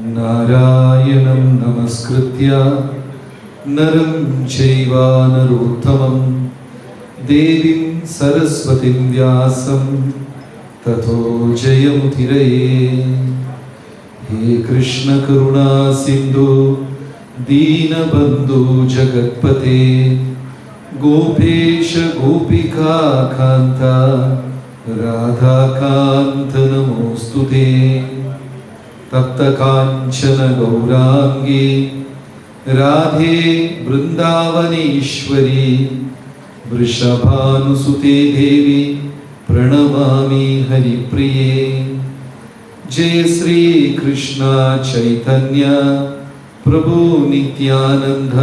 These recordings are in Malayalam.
നാരായണം നമസ്കൃത്യ നരം ചൈവ നരോത്തമം ദേവീം സരസ്വതിം വ്യാസം തതോ ജയമുദിരയേ. ഹേ കൃഷ്ണ കരുണാ സിന്ധു ദീനബന്ധു ജഗത്പതേ ഗോപേശ ഗോപികാ കാന്ത രാധാകാന്ത നമോസ്തുതേ. തപ്തകാഞ്ചന ഗൗരാംഗീ രാധേ വൃന്ദാവനേശ്വരി വൃഷഭാനുസുതേ ദേവി പ്രണമാമി ഹരിപ്രിയേ. ജയ ശ്രീ കൃഷ്ണ ചൈതന്യ പ്രഭു നിത്യാനന്ദ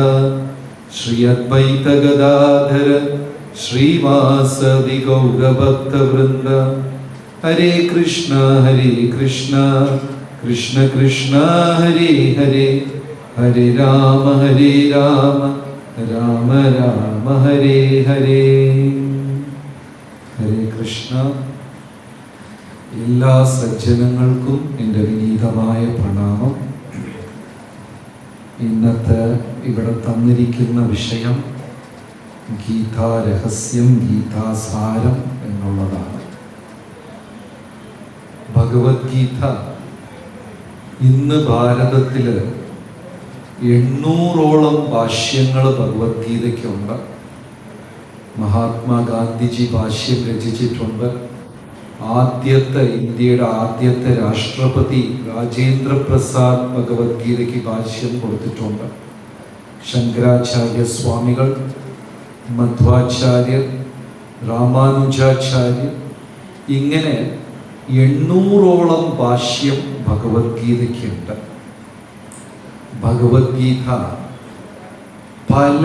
ശ്രീ അദ്വൈത ഗദാധര ശ്രീവാസവി ഗൗരഭക്തവൃന്ദ. ഹരേ കൃഷ്ണ കൃഷ്ണ കൃഷ്ണ ഹരേ ഹരേ, ഹരേ രാമ രാമ രാമ ഹരേ ഹരേ. ഹരേ കൃഷ്ണ. എല്ലാ സജ്ജനങ്ങൾക്കും എൻ്റെ വിനീതമായ പ്രണാമം. ഇന്നത്തെ ഇവിടെ തന്നിരിക്കുന്ന വിഷയം ഗീതാരഹസ്യം, ഗീതാസാരം എന്നുള്ളതാണ്. ഭഗവത്ഗീത ഇന്ന് ഭാരതത്തിൽ 800ഓളം ഭാഷ്യങ്ങൾ ഭഗവത്ഗീതയ്ക്കുണ്ട്. മഹാത്മാഗാന്ധിജി ഭാഷ്യം രചിച്ചിട്ടുണ്ട്. ഇന്ത്യയുടെ ആദ്യത്തെ രാഷ്ട്രപതി രാജേന്ദ്ര പ്രസാദ് ഭഗവത്ഗീതയ്ക്ക് ഭാഷ്യം കൊടുത്തിട്ടുണ്ട്. ശങ്കരാചാര്യ സ്വാമികൾ, മധ്വാചാര്യർ, രാമാനുജാചാര്യർ, ഇങ്ങനെ 800ഓളം ഭാഷ്യം ഭഗവത്ഗീതയ്ക്കുണ്ട്. ഭഗവത്ഗീത പല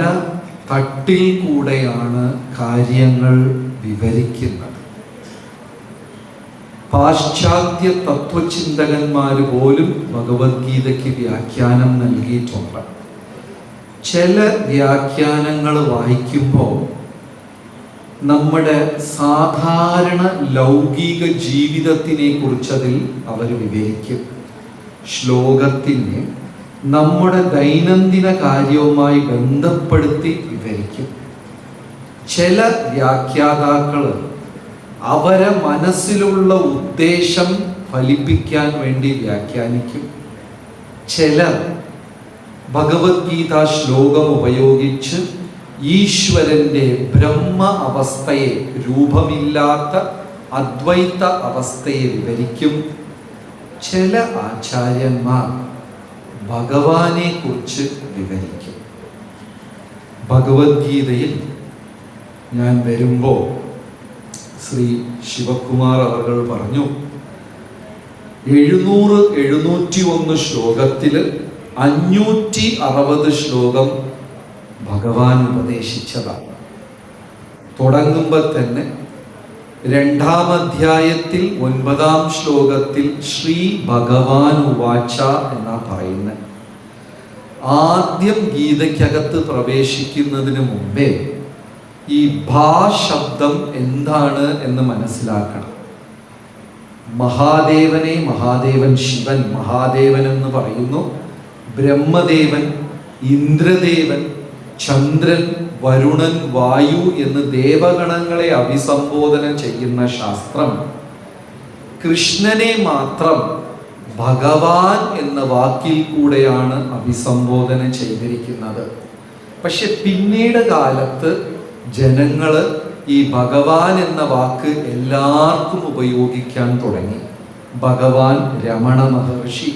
തട്ടിൽ കൂടെയാണ് കാര്യങ്ങൾ വിവരിക്കുന്നത്. പാശ്ചാത്യ തത്വചിന്തകന്മാർ പോലും ഭഗവത്ഗീതയ്ക്ക് വ്യാഖ്യാനം നൽകിയിട്ടുണ്ട്. ചില വ്യാഖ്യാനങ്ങൾ വായിക്കുമ്പോൾ നമ്മുടെ സാധാരണ ലൗകിക ജീവിതത്തിനെ കുറിച്ചതിൽ അവർ വിവരിക്കും. ശ്ലോകത്തിനെ നമ്മുടെ ദൈനംദിന കാര്യവുമായി ബന്ധപ്പെടുത്തി വിവരിക്കും. ചില വ്യാഖ്യാതാക്കൾ അവരെ മനസ്സിലുള്ള ഉദ്ദേശം ഫലിപ്പിക്കാൻ വേണ്ടി വ്യാഖ്യാനിക്കും. ചിലർ ഭഗവത്ഗീത ശ്ലോകം ഉപയോഗിച്ച് ഈശ്വരന്റെ ബ്രഹ്മ അവസ്ഥയെ, രൂപമില്ലാത്ത അദ്വൈത അവസ്ഥയെ വിവരിക്കും. ചില ആചാര്യന്മാർ ഭഗവാനെ കുറിച്ച് വിവരിക്കും. ഭഗവത്ഗീതയിൽ ഞാൻ വരുമ്പോൾ ശ്രീ ശിവകുമാർ അവർ പറഞ്ഞു, 701 ശ്ലോകത്തിൽ 560 ശ്ലോകം ഭഗവാൻ ഉപദേശിച്ചതാണ്. തുടങ്ങുമ്പോൾ തന്നെ 2-ാം അധ്യായത്തിൽ 9-ാം ശ്ലോകത്തിൽ ശ്രീ ഭഗവാൻ ഉവാച എന്നാ പറയുന്നത്. ആദ്യം ഗീതയ്ക്കകത്ത് പ്രവേശിക്കുന്നതിന് മുമ്പേ ഈ ശബ്ദം എന്താണ് എന്ന് മനസ്സിലാക്കണം. മഹാദേവൻ ശിവൻ, മഹാദേവൻ എന്ന് പറയുന്നു. ബ്രഹ്മദേവൻ, ഇന്ദ്രദേവൻ, ചന്ദ്രൻ, വരുണൻ, വായു എന്ന് ദേവഗണങ്ങളെ അഭിസംബോധന ചെയ്യുന്ന ശാസ്ത്രം കൃഷ്ണനെ മാത്രം ഭഗവാൻ എന്ന വാക്കിൽ കൂടെയാണ് അഭിസംബോധന ചെയ്തിരിക്കുന്നത്. പക്ഷെ പിന്നീട് കാലത്ത് ജനങ്ങള് ഈ ഭഗവാൻ എന്ന വാക്ക് എല്ലാവർക്കും ഉപയോഗിക്കാൻ തുടങ്ങി. ഭഗവാൻ രമണ മഹർഷി,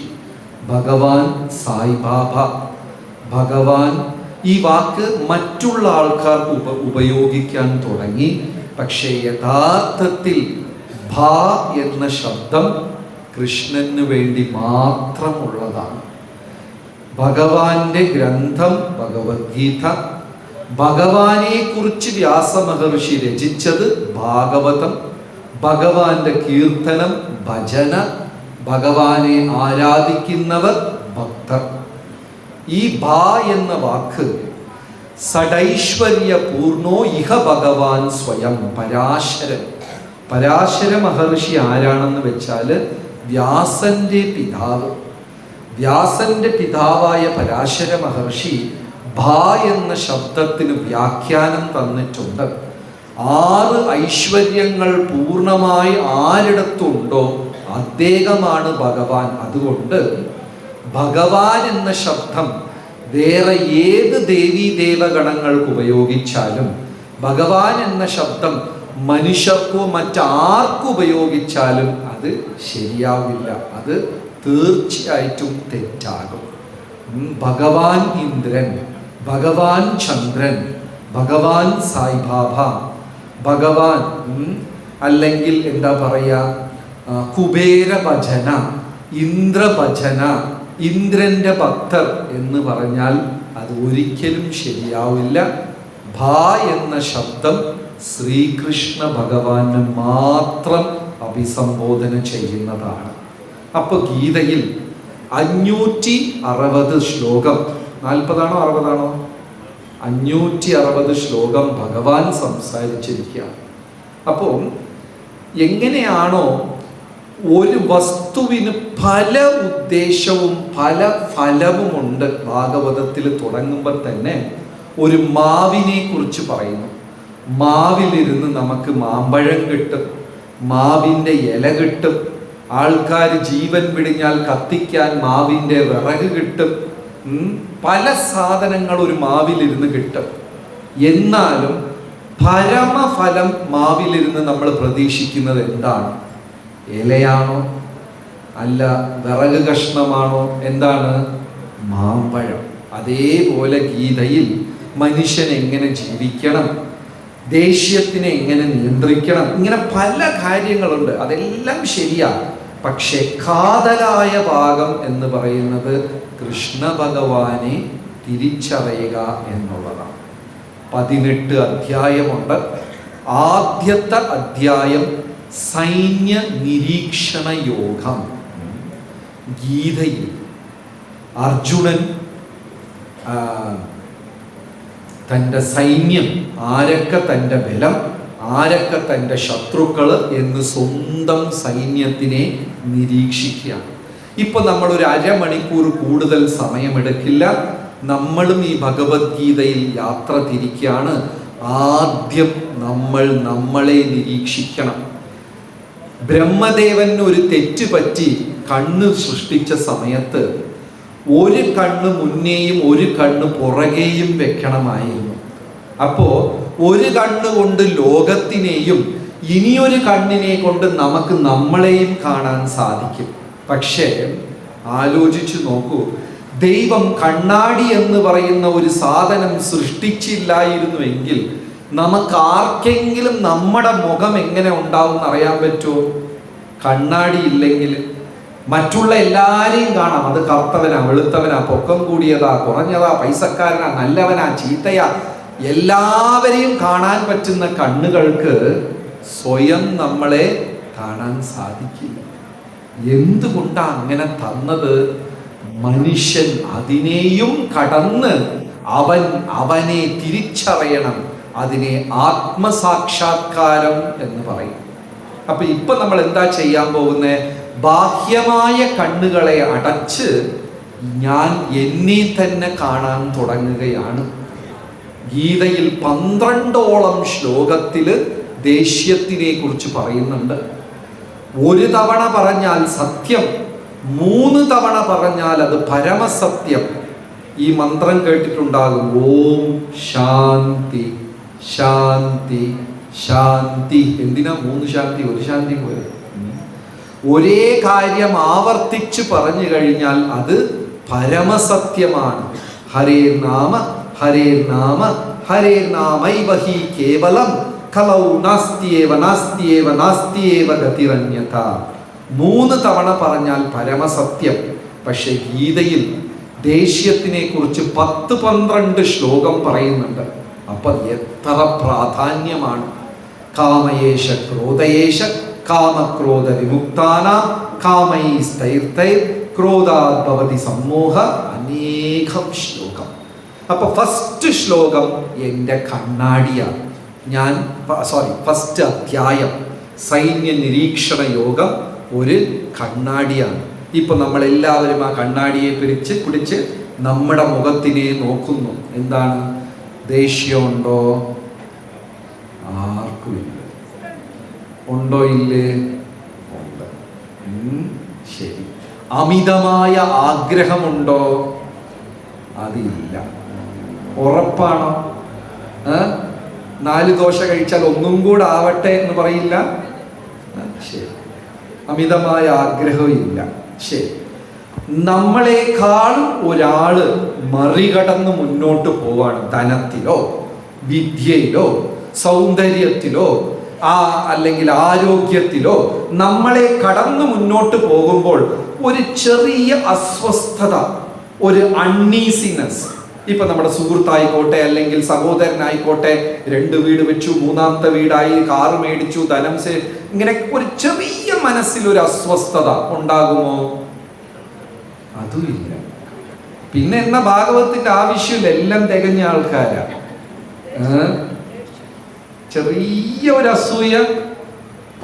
ഭഗവാൻ സായിബാബ, ഭഗവാൻ, ഈ വാക്ക് മറ്റുള്ള ആൾക്കാർക്ക് ഉപയോഗിക്കാൻ തുടങ്ങി. പക്ഷേ യഥാർത്ഥത്തിൽ ഭ എന്ന ശബ്ദം കൃഷ്ണന് വേണ്ടി മാത്രമുള്ളതാണ്. ഭഗവാന്റെ ഗ്രന്ഥം ഭഗവത്ഗീത, ഭഗവാനെ കുറിച്ച് വ്യാസമഹർഷി രചിച്ചത് ഭാഗവതം, ഭഗവാന്റെ കീർത്തനം ഭജന, ഭഗവാനെ ആരാധിക്കുന്നവർ ഭക്തർ. ഈ ഭാ എന്ന വാക്ക് സടൈശ്വര്യ പൂർണോ ഇഹ ഭഗവാൻ സ്വയം, പരാശരൻ. പരാശര മഹർഷി ആരാണെന്ന് വെച്ചാൽ വ്യാസന്റെ പിതാവ്. വ്യാസന്റെ പിതാവായ പരാശര മഹർഷി ഭ എന്ന ശബ്ദത്തിന് വ്യാഖ്യാനം തന്നിട്ടുണ്ട്. 6 ഐശ്വര്യങ്ങൾ പൂർണ്ണമായി ആരിടത്തുണ്ടോ അദ്ദേഹമാണ് ഭഗവാൻ. അതുകൊണ്ട് ഭഗവാൻ എന്ന ശബ്ദം വേറെ ഏത് ദേവീ ദേവഗണങ്ങൾക്ക് ഉപയോഗിച്ചാലും, ഭഗവാൻ എന്ന ശബ്ദം മനുഷ്യർക്കോ മറ്റാർക്കും ഉപയോഗിച്ചാലും അത് ശരിയാവില്ല. അത് തീർച്ചയായിട്ടും തെറ്റാകും. ഭഗവാൻ ഇന്ദ്രൻ, ഭഗവാൻ ചന്ദ്രൻ, ഭഗവാൻ സായിബാബ, ഭഗവാൻ അല്ലെങ്കിൽ എന്താ പറയാ, കുബേര ഭജന, ഇന്ദ്രഭജന, ഇന്ദ്രന്റെ ഭക്തർ എന്ന് പറഞ്ഞാൽ അത് ഒരിക്കലും ശരിയാവില്ല. ഭ എന്ന ശബ്ദം ശ്രീകൃഷ്ണ ഭഗവാന് മാത്രം അഭിസംബോധന ചെയ്യുന്നതാണ്. അപ്പൊ ഗീതയിൽ 560 ശ്ലോകം, 40 ആണോ 60 ആണോ, 560 ശ്ലോകം ഭഗവാൻ സംസാരിച്ചിരിക്കുകയാണ്. അപ്പോൾ എങ്ങനെയാണോ ഒരു വസ്തുവിന് പല ഉദ്ദേശവും പല ഫലവുമുണ്ട്. ഭാഗവതത്തിൽ തുടങ്ങുമ്പോൾ തന്നെ ഒരു മാവിനെ കുറിച്ച് പറയുന്നു. മാവിലിരുന്ന് നമുക്ക് മാമ്പഴം കിട്ടും, മാവിൻ്റെ ഇല കിട്ടും, ആൾക്കാർ ജീവൻ പിടിഞ്ഞാൽ കത്തിക്കാൻ മാവിൻ്റെ വിറക് കിട്ടും, പല സാധനങ്ങൾ ഒരു മാവിലിരുന്ന് കിട്ടും. എന്നാലും പരമഫലം മാവിലിരുന്ന് നമ്മൾ പ്രതീക്ഷിക്കുന്നത് എന്താണ്? ഇലയാണോ അല്ല വിറക് കഷ്ണമാണോ? എന്താണ്? മാമ്പഴം. അതേപോലെ ഗീതയിൽ മനുഷ്യൻ എങ്ങനെ ജീവിക്കണം, ദേഷ്യത്തിനെ എങ്ങനെ നിയന്ത്രിക്കണം, ഇങ്ങനെ പല കാര്യങ്ങളുണ്ട്. അതെല്ലാം ശരിയാണ്. പക്ഷെ കാതലായ ഭാഗം എന്ന് പറയുന്നത് കൃഷ്ണ ഭഗവാനെ തിരിച്ചറിയുക എന്നുള്ളതാണ്. 18 അധ്യായമുണ്ട്. ആദ്യത്തെ അധ്യായം സൈന്യ നിരീക്ഷണ യോഗം. ഗീതയിൽ അർജുനൻ തൻ്റെ സൈന്യം, ആരൊക്കെ തൻ്റെ ബലം, ആരൊക്കെ തൻ്റെ ശത്രുക്കൾ എന്ന് സ്വന്തം സൈന്യത്തിനെ നിരീക്ഷിക്കുകയാണ്. ഇപ്പൊ നമ്മളൊരു അരമണിക്കൂർ കൂടുതൽ സമയമെടുക്കില്ല. നമ്മളും ഈ ഭഗവത്ഗീതയിൽ യാത്ര തിരിക്കുകയാണ്. ആദ്യം നമ്മൾ നമ്മളെ നിരീക്ഷിക്കണം. ബ്രഹ്മദേവന് ഒരു തെറ്റ് പറ്റി കണ്ണ് സൃഷ്ടിച്ച സമയത്ത് ഒരു കണ്ണ് മുന്നേയും ഒരു കണ്ണ് പുറകെയും വെക്കണമായിരുന്നു. അപ്പോ ഒരു കണ്ണ് കൊണ്ട് ലോകത്തിനെയും ഇനിയൊരു കണ്ണിനെ കൊണ്ട് നമുക്ക് നമ്മളെയും കാണാൻ സാധിക്കും. പക്ഷേ ആലോചിച്ചു നോക്കൂ, ദൈവം കണ്ണാടി എന്ന് പറയുന്ന ഒരു സാധനം സൃഷ്ടിച്ചില്ലായിരുന്നുവെങ്കിൽ നമുക്ക് ആർക്കെങ്കിലും നമ്മുടെ മുഖം എങ്ങനെ ഉണ്ടാവും എന്നറിയാൻ പറ്റുമോ? കണ്ണാടി ഇല്ലെങ്കിൽ മറ്റുള്ള എല്ലാരെയും കാണാം. അത് കറുത്തവനാ, വെളുത്തവനാ, പൊക്കം കൂടിയതാ, കുറഞ്ഞതാ, പൈസക്കാരനാ, നല്ലവനാ, ചീത്തയാ, എല്ലാവരെയും കാണാൻ പറ്റുന്ന കണ്ണുകൾക്ക് സ്വയം നമ്മളെ കാണാൻ സാധിക്കില്ല. എന്തുകൊണ്ടാ അങ്ങനെ തന്നത്? മനുഷ്യൻ അതിനെയും കടന്ന് അവനെ തിരിച്ചറിയണം. അതിനെ ആത്മസാക്ഷാത്കാരം എന്ന് പറയും. അപ്പൊ ഇപ്പൊ നമ്മൾ എന്താ ചെയ്യാൻ പോകുന്നത്? ബാഹ്യമായ കണ്ണുകളെ അടച്ച് ഞാൻ എന്നെ തന്നെ കാണാൻ തുടങ്ങുകയാണ്. ഗീതയിൽ 12ഓളം ശ്ലോകത്തില് ദേഷ്യത്തിനെ കുറിച്ച് പറയുന്നുണ്ട്. ഒരു തവണ പറഞ്ഞാൽ സത്യം, 3 തവണ പറഞ്ഞാൽ അത് പരമസത്യം. ഈ മന്ത്രം കേട്ടിട്ടുണ്ടാകും, ഓം ശാന്തി ശാന്തി ശാന്തി. എന്തിനാ 3 ശാന്തി? ഒരു ശാന്തി പോലെ. ഒരേ കാര്യം ആവർത്തിച്ച് പറഞ്ഞു കഴിഞ്ഞാൽ അത് പരമസത്യമാണ്. ഹരേ നാമ ഹരേ നാമ ഹരേ നാമൈവ ഹി കേവലം ഖലൗ നാസ്തിയേവ നാസ്തിയേവ നാസ്തിയേവ ഗതിരന്യത. 3 തവണ പറഞ്ഞാൽ പരമസത്യം. പക്ഷെ ഗീതയിൽ ദേഷ്യത്തിനെ കുറിച്ച് 10-12 ശ്ലോകം പറയുന്നുണ്ട്. അപ്പൊ എത്ര പ്രാധാന്യമാണ്! കാമയേശ ക്രോധയേശ കാമക്രോധ വിമുക്താനാം കാമൈസ്തൈർത്തൈർ ക്രോധാത് ഭവതി സമ്മോഹ. അനേകം ശ്ലോകം. അപ്പൊ ഫസ്റ്റ് ശ്ലോകം എൻ്റെ കണ്ണാടിയാണ്. ഫസ്റ്റ് അധ്യായം സൈന്യ നിരീക്ഷണ യോഗം ഒരു കണ്ണാടിയാണ്. ഇപ്പൊ നമ്മൾ എല്ലാവരും ആ കണ്ണാടിയെ പിടിച്ച് നമ്മുടെ മുഖത്തിനെ നോക്കുന്നു. എന്താണ്? ദേഷ്യമുണ്ടോ? ആർക്കുമില്ല. ഉണ്ടോ? ഇല്ലേ? ഉണ്ട്. ശരി. അമിതമായ ആഗ്രഹമുണ്ടോ? അതില്ല. ഉറപ്പാണോ? 4 ദോശ കഴിച്ചാൽ ഒന്നും കൂടെ ആവട്ടെ എന്ന് പറയില്ല. ശരി. അമിതമായ ആഗ്രഹം ഇല്ല. ശരി. നമ്മളെക്കാളും ഒരാള് മറികടന്ന് മുന്നോട്ട് പോവാണ്. ധനത്തിലോ വിദ്യയിലോ സൗന്ദര്യത്തിലോ അല്ലെങ്കിൽ ആരോഗ്യത്തിലോ നമ്മളെ കടന്നു മുന്നോട്ട് പോകുമ്പോൾ ഒരു ചെറിയ അസ്വസ്ഥത, ഒരു അൺഈസിനെസ്. ഇപ്പൊ നമ്മുടെ സുഹൃത്തായിക്കോട്ടെ അല്ലെങ്കിൽ സഹോദരനായിക്കോട്ടെ, 2 വീട് വെച്ചു, 3ാമത്തെ വീടായി, കാറ് മേടിച്ചു, ധനം ഇങ്ങനെ ഒരു ചെറിയ മനസ്സിൽ ഒരു അസ്വസ്ഥത ഉണ്ടാകുമോ? അതുമില്ല. പിന്നെ എന്ന ഭാഗവത്തിന്റെ ആവശ്യമില്ല, എല്ലാം തികഞ്ഞ ആൾക്കാരാ. ചെറിയ ഒരു അസൂയ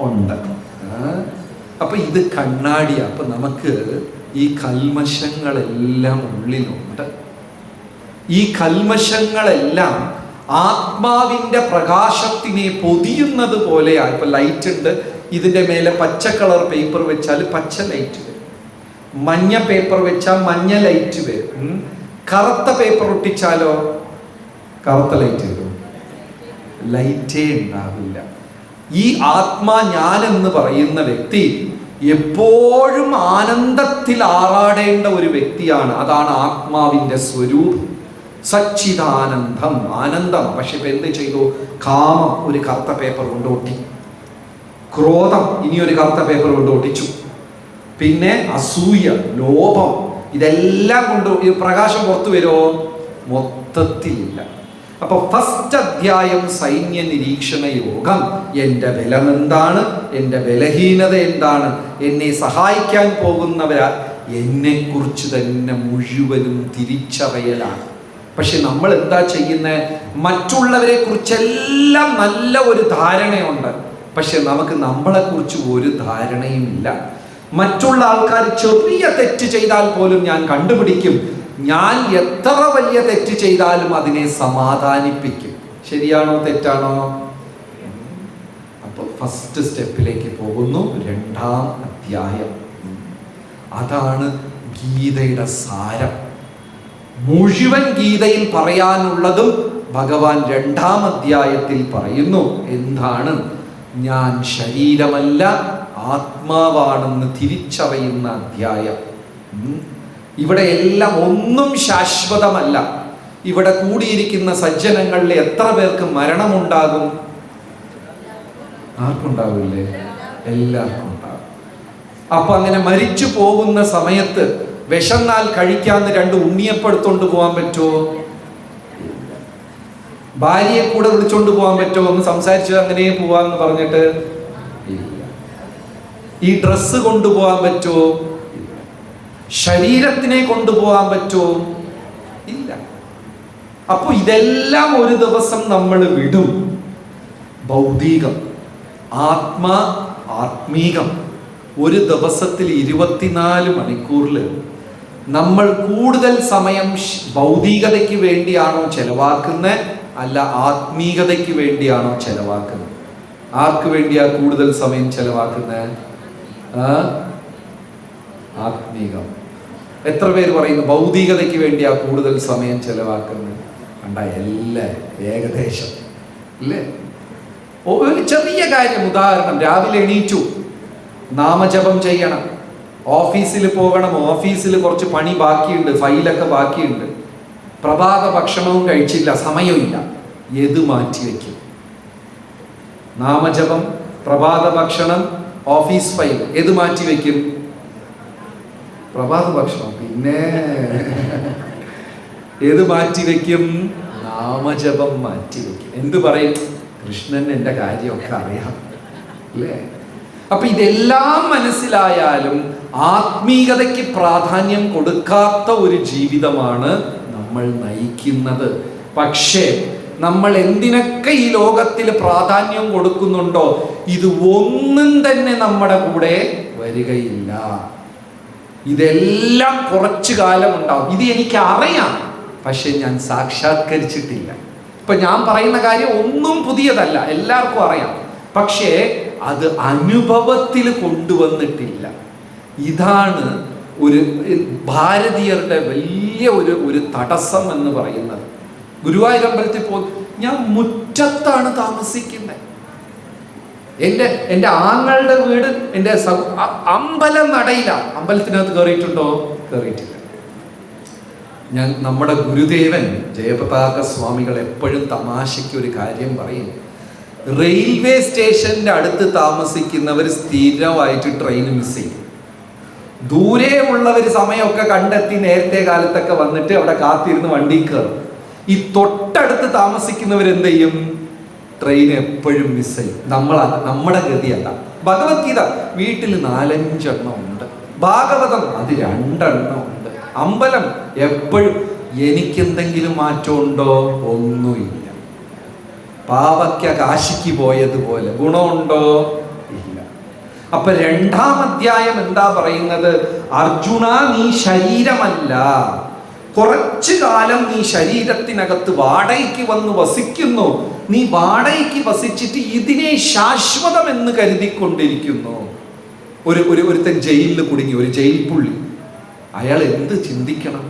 ഉണ്ട്. അപ്പൊ ഇത് കണ്ണാടിയാ. അപ്പൊ നമുക്ക് ഈ കൽമശങ്ങളെല്ലാം ഉള്ളിലുണ്ട്. ഈ കൽമശങ്ങളെല്ലാം ആത്മാവിന്റെ പ്രകാശത്തിനെ പൊതിയുന്നത് പോലെയാ. ഇപ്പൊ ലൈറ്റ് ഉണ്ട്, ഇതിന്റെ മേലെ പച്ച കളർ പേപ്പർ വെച്ചാൽ പച്ച ലൈറ്റ് വരും, മഞ്ഞ പേപ്പർ വെച്ചാൽ മഞ്ഞ ലൈറ്റ് വരും, കറുത്ത പേപ്പർ ഒട്ടിച്ചാലോ കറുത്ത ലൈറ്റ് വരും, ലൈറ്റേ ഉണ്ടാവില്ല. ഈ ആത്മാ ഞാൻ എന്ന് പറയുന്ന വ്യക്തി എപ്പോഴും ആനന്ദത്തിൽ ആറാടേണ്ട ഒരു വ്യക്തിയാണ്. അതാണ് ആത്മാവിന്റെ സ്വരൂപം. സച്ചിദാനന്ദം, ആനന്ദം. പക്ഷെ ഇപ്പൊ എന്ത് ചെയ്തു? കാമം ഒരു കറുത്ത പേപ്പർ കൊണ്ട് ഒട്ടി, ക്രോധം ഇനി ഒരു കറുത്ത പേപ്പർ കൊണ്ട് ഒട്ടിച്ചു, പിന്നെ അസൂയ, ലോഭം, ഇതെല്ലാം കൊണ്ട് പ്രകാശം പുറത്തു വരുമോ? മൊത്തത്തിലില്ല. അപ്പൊ ഫസ്റ്റ് അധ്യായം സൈന്യ നിരീക്ഷണ യോഗം. എൻ്റെ ബലം എന്താണ്, എൻ്റെ ബലഹീനത എന്താണ്, എന്നെ സഹായിക്കാൻ പോകുന്നവരാ, എന്നെ കുറിച്ച് തന്നെ മുഴുവനും തിരിച്ചറിയലാണ്. പക്ഷെ നമ്മൾ എന്താ ചെയ്യുന്നത്? മറ്റുള്ളവരെ കുറിച്ചെല്ലാം നല്ല ഒരു ധാരണയുണ്ട്, പക്ഷെ നമുക്ക് നമ്മളെ കുറിച്ച് ഒരു ധാരണയും ഇല്ല. മറ്റുള്ള ആൾക്കാർ ചെറിയ തെറ്റ് ചെയ്താൽ പോലും ഞാൻ കണ്ടുപിടിക്കും, ഞാൻ എത്ര വലിയ തെറ്റ് ചെയ്താലും അതിനെ സമാധാനിപ്പിക്കും. ശരിയാണോ തെറ്റാണോ? അപ്പൊ ഫസ്റ്റ് സ്റ്റെപ്പിലേക്ക് പോകുന്നു, 2ാം അധ്യായം. അതാണ് ഗീതയുടെ സാരം. മുഴുവൻ ഗീതയിൽ പറയാനുള്ളതും ഭഗവാൻ 2ാം അധ്യായത്തിൽ പറയുന്നു. എന്താണ്? ഞാൻ ശരീരമല്ല ആത്മാവാണെന്ന് തിരിച്ചറിയുന്ന അധ്യായം. ഇവിടെ എല്ലാം ഒന്നും ശാശ്വതമല്ല. ഇവിടെ കൂടിയിരിക്കുന്ന സജ്ജനങ്ങളിൽ എത്ര പേർക്ക് മരണമുണ്ടാകും? ആർക്കുണ്ടാവില്ലേ? എല്ലാവർക്കും ഉണ്ടാകും. അപ്പൊ അങ്ങനെ മരിച്ചു പോകുന്ന സമയത്ത് വിശന്നാൽ കഴിക്കാന്ന് 2 ഉണ്ണിയപ്പെടുത്തോണ്ട് പോകാൻ പറ്റുമോ? ഭാര്യയെ കൂടെ വിളിച്ചോണ്ട് പോകാൻ പറ്റുമോ? ഒന്ന് സംസാരിച്ചു അങ്ങനെ പോവാന്ന് പറഞ്ഞിട്ട് ഇല്ല. ഈ ഡ്രസ്സ് കൊണ്ടുപോകാൻ പറ്റുമോ? ശരീരത്തിനെ കൊണ്ടുപോകാൻ പറ്റുമോ? ഇല്ല. അപ്പൊ ഇതെല്ലാം ഒരു ദിവസം നമ്മൾ വിടും. ഭൗതികം, ആത്മീകം. ഒരു ദിവസത്തിൽ 24 മണിക്കൂറിൽ നമ്മൾ കൂടുതൽ സമയം ഭൗതികതയ്ക്ക് വേണ്ടിയാണോ ചെലവാക്കുന്നത്, അല്ല ആത്മീകതയ്ക്ക് വേണ്ടിയാണോ ചെലവാക്കുന്നത്? ആർക്ക് വേണ്ടിയാ കൂടുതൽ സമയം ചെലവാക്കുന്നത്? ആത്മീകം. എത്ര പേര് പറയുന്നു ഭൗതികതയ്ക്ക് വേണ്ടിയാ കൂടുതൽ സമയം ചെലവാക്കുന്നത്? കണ്ട എല്ലാവരും ഏകദേശം ഇല്ലേ? ഒരു ചെറിയ കാര്യം, ഉദാഹരണം, രാവിലെ എണീച്ചു, നാമജപം ചെയ്യണം, ഓഫീസിൽ പോകണം, ഓഫീസിൽ കുറച്ച് പണി ബാക്കിയുണ്ട്, ഫയലൊക്കെ ബാക്കിയുണ്ട്, പ്രഭാത ഭക്ഷണവും കഴിച്ചില്ല, സമയമില്ല, ഏത് മാറ്റിവെക്കും? നാമജപം, പ്രഭാത ഭക്ഷണം, ഓഫീസ് ഫയൽ, ഏത് മാറ്റിവെക്കും? പ്രഭാത ഭക്ഷണം. പിന്നെ ഏത് മാറ്റിവെക്കും? നാമജപം മാറ്റിവെക്കും. എന്ത് പറയും? കൃഷ്ണൻ എൻ്റെ കാര്യമൊക്കെ അറിയാം അല്ലേ? അപ്പൊ ഇതെല്ലാം മനസ്സിലായാലും ആത്മീയതയ്ക്ക് പ്രാധാന്യം കൊടുക്കാത്ത ഒരു ജീവിതമാണ് നമ്മൾ നയിക്കുന്നത്. പക്ഷേ നമ്മൾ എന്തിനൊക്കെ ഈ ലോകത്തിൽ പ്രാധാന്യം കൊടുക്കുന്നുണ്ടോ, ഇത് ഒന്നും തന്നെ നമ്മുടെ കൂടെ വരികയില്ല. ഇതെല്ലാം കുറച്ചു കാലം ഉണ്ടാവും. ഇത് എനിക്ക് അറിയാം, പക്ഷെ ഞാൻ സാക്ഷാത്കരിച്ചിട്ടില്ല. ഇപ്പൊ ഞാൻ പറയുന്ന കാര്യം ഒന്നും പുതിയതല്ല, എല്ലാവർക്കും അറിയാം. പക്ഷേ അത് അനുഭവത്തിൽ കൊണ്ടുവന്നിട്ടില്ല. ഇതാണ് ഒരു ഭാരതീയരുടെ വലിയ ഒരു തടസ്സം എന്ന് പറയുന്നത്. ഗുരുവായൂർ അമ്പലത്തിൽ ഞാൻ മുറ്റത്താണ് താമസിക്കുന്നത്. എൻ്റെ ആങ്ങളുടെ വീട് എൻ്റെ അമ്പലം നടയില്ല. അമ്പലത്തിനകത്ത് കയറിയിട്ടുണ്ടോ? കയറിയിട്ടില്ല. നമ്മുടെ ഗുരുദേവൻ ജയപ്രതാക സ്വാമികൾ എപ്പോഴും തമാശയ്ക്ക് ഒരു കാര്യം പറയും. റെയിൽവേ സ്റ്റേഷന്റെ അടുത്ത് താമസിക്കുന്നവർ സ്ഥിരമായിട്ട് ട്രെയിൻ മിസ് ചെയ്യും. ദൂരെ ഉള്ളവർ സമയമൊക്കെ കണ്ടെത്തി നേരത്തെ കാലത്തൊക്കെ വന്നിട്ട് അവിടെ കാത്തിരുന്ന് വണ്ടി കയറും. ഈ തൊട്ടടുത്ത് താമസിക്കുന്നവർ എന്ത് ചെയ്യും? ട്രെയിൻ എപ്പോഴും മിസ് ചെയ്യും. നമ്മുടെ ഗതിയല്ല. ഭഗവത്ഗീത വീട്ടിൽ 4-5 എണ്ണം ഉണ്ട്, ഭാഗവതം അത് 2 എണ്ണം ഉണ്ട്, അമ്പലം എപ്പോഴും. എനിക്കെന്തെങ്കിലും മാറ്റമുണ്ടോ? ഒന്നുമില്ല. പാവയ്ക്ക കാശിക്ക് പോയതുപോലെ ഗുണമുണ്ടോ? ഇല്ല. അപ്പൊ 2-ാം അധ്യായം എന്താ പറയുന്നത്? അർജുന, നീ ശരീരമല്ല. കുറച്ചു കാലം നീ ശരീരത്തിനകത്ത് വാടകയ്ക്ക് വന്ന് വസിക്കുന്നു. നീ വാടകയ്ക്ക് വസിച്ചിട്ട് ഇതിനെ ശാശ്വതം എന്ന് കരുതിക്കൊണ്ടിരിക്കുന്നു. ഒരുത്തൻ ജയിലിൽ കുടുങ്ങി, ഒരു ജയിൽ പുള്ളി. അയാൾ എന്ത് ചിന്തിക്കണം?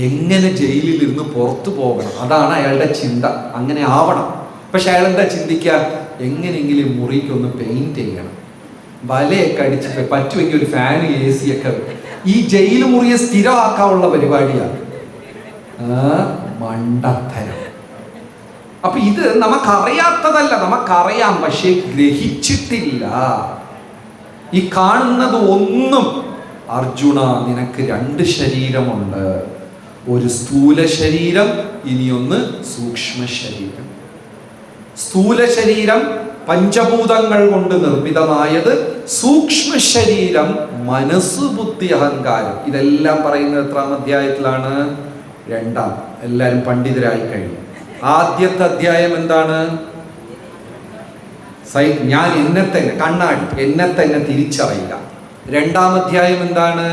എങ്ങനെ ജയിലിൽ ഇരുന്ന് പുറത്തു പോകണം, അതാണ് അയാളുടെ ചിന്ത. അങ്ങനെ ആവണം. പക്ഷെ അയാൾ എന്താ ചിന്തിക്കുക? എങ്ങനെയെങ്കിലും മുറിക്കൊന്ന് പെയിന്റ് ചെയ്യണം, വലയൊക്കെ അടിച്ച് പറ്റുമെങ്കിൽ ഒരു ഫാൻ, AC ഒക്കെ. ഈ ജയിൽ മുറിയെ സ്ഥിരമാക്കാനുള്ള പരിപാടിയാണ്. മണ്ടത്തരം. അപ്പൊ ഇത് നമുക്കറിയാത്തതല്ല, നമുക്കറിയാം, പക്ഷെ ഗ്രഹിച്ചിട്ടില്ല. ഈ കാണുന്നത് ഒന്നും. അർജുന, നിനക്ക് 2 ശരീരമുണ്ട്. ഒരു സ്ഥൂല ശരീരം, ഇനിയൊന്ന് സൂക്ഷ്മ ശരീരം. സ്ഥൂല ശരീരം പഞ്ചഭൂതങ്ങൾ കൊണ്ട് നിർമ്മിതമായത്, സൂക്ഷ്മ ശരീരം മനസ്സ്, ബുദ്ധി, അഹങ്കാരം. ഇതെല്ലാം പറയുന്നത് എത്രാം അധ്യായത്തിലാണ്? 2-ാം. എല്ലാവരും പണ്ഡിതരായി കഴിഞ്ഞു. ആദ്യത്തെ അധ്യായം എന്താണ്? ഞാൻ എന്നെ തന്നെ, കണ്ണാടി, എന്നെ തന്നെ തിരിച്ചറിയുക. 2-ാം അധ്യായം എന്താണ്?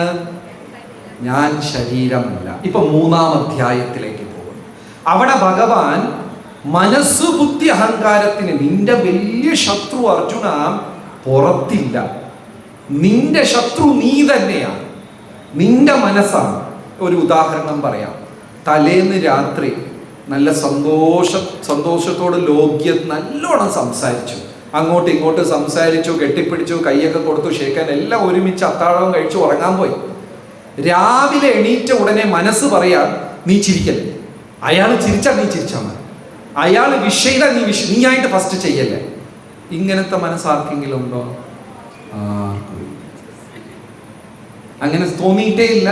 ഞാൻ ശരീരമല്ല. ഇപ്പൊ 3-ാം അധ്യായത്തിലേക്ക് പോകുന്നു. അവിടെ ഭഗവാൻ മനസ്സ്, ബുദ്ധി, അഹങ്കാരത്തിന്, നിന്റെ വലിയ ശത്രു അർജുന പുറത്തില്ല. നിന്റെ ശത്രു നീ തന്നെയാണ്, നിന്റെ മനസ്സാണ്. ഒരു ഉദാഹരണം പറയാം. തലേന്ന് രാത്രി നല്ല സന്തോഷത്തോട് നല്ലോണം സംസാരിച്ചു, അങ്ങോട്ടും ഇങ്ങോട്ടും സംസാരിച്ചു, കെട്ടിപ്പിടിച്ചു, കൈയൊക്കെ കൊടുത്തു, ഷേക്കാൻ, എല്ലാം ഒരുമിച്ച് അത്താഴവും കഴിച്ചു ഉറങ്ങാൻ പോയി. രാവിലെ എണീറ്റ ഉടനെ മനസ്സ് പറയാം, നീ ചിരിക്കല്ലേ. അയാൾ ചിരിച്ചാൽ നീ ചിരിച്ചാൽ മതി, അയാൾ വിഷയില, നീയായിട്ട് ഫസ്റ്റ് ചെയ്യല്ലേ. ഇങ്ങനത്തെ മനസ്സാർക്കെങ്കിലും ഉണ്ടോ? അങ്ങനെ തോന്നിയിട്ടേ ഇല്ല.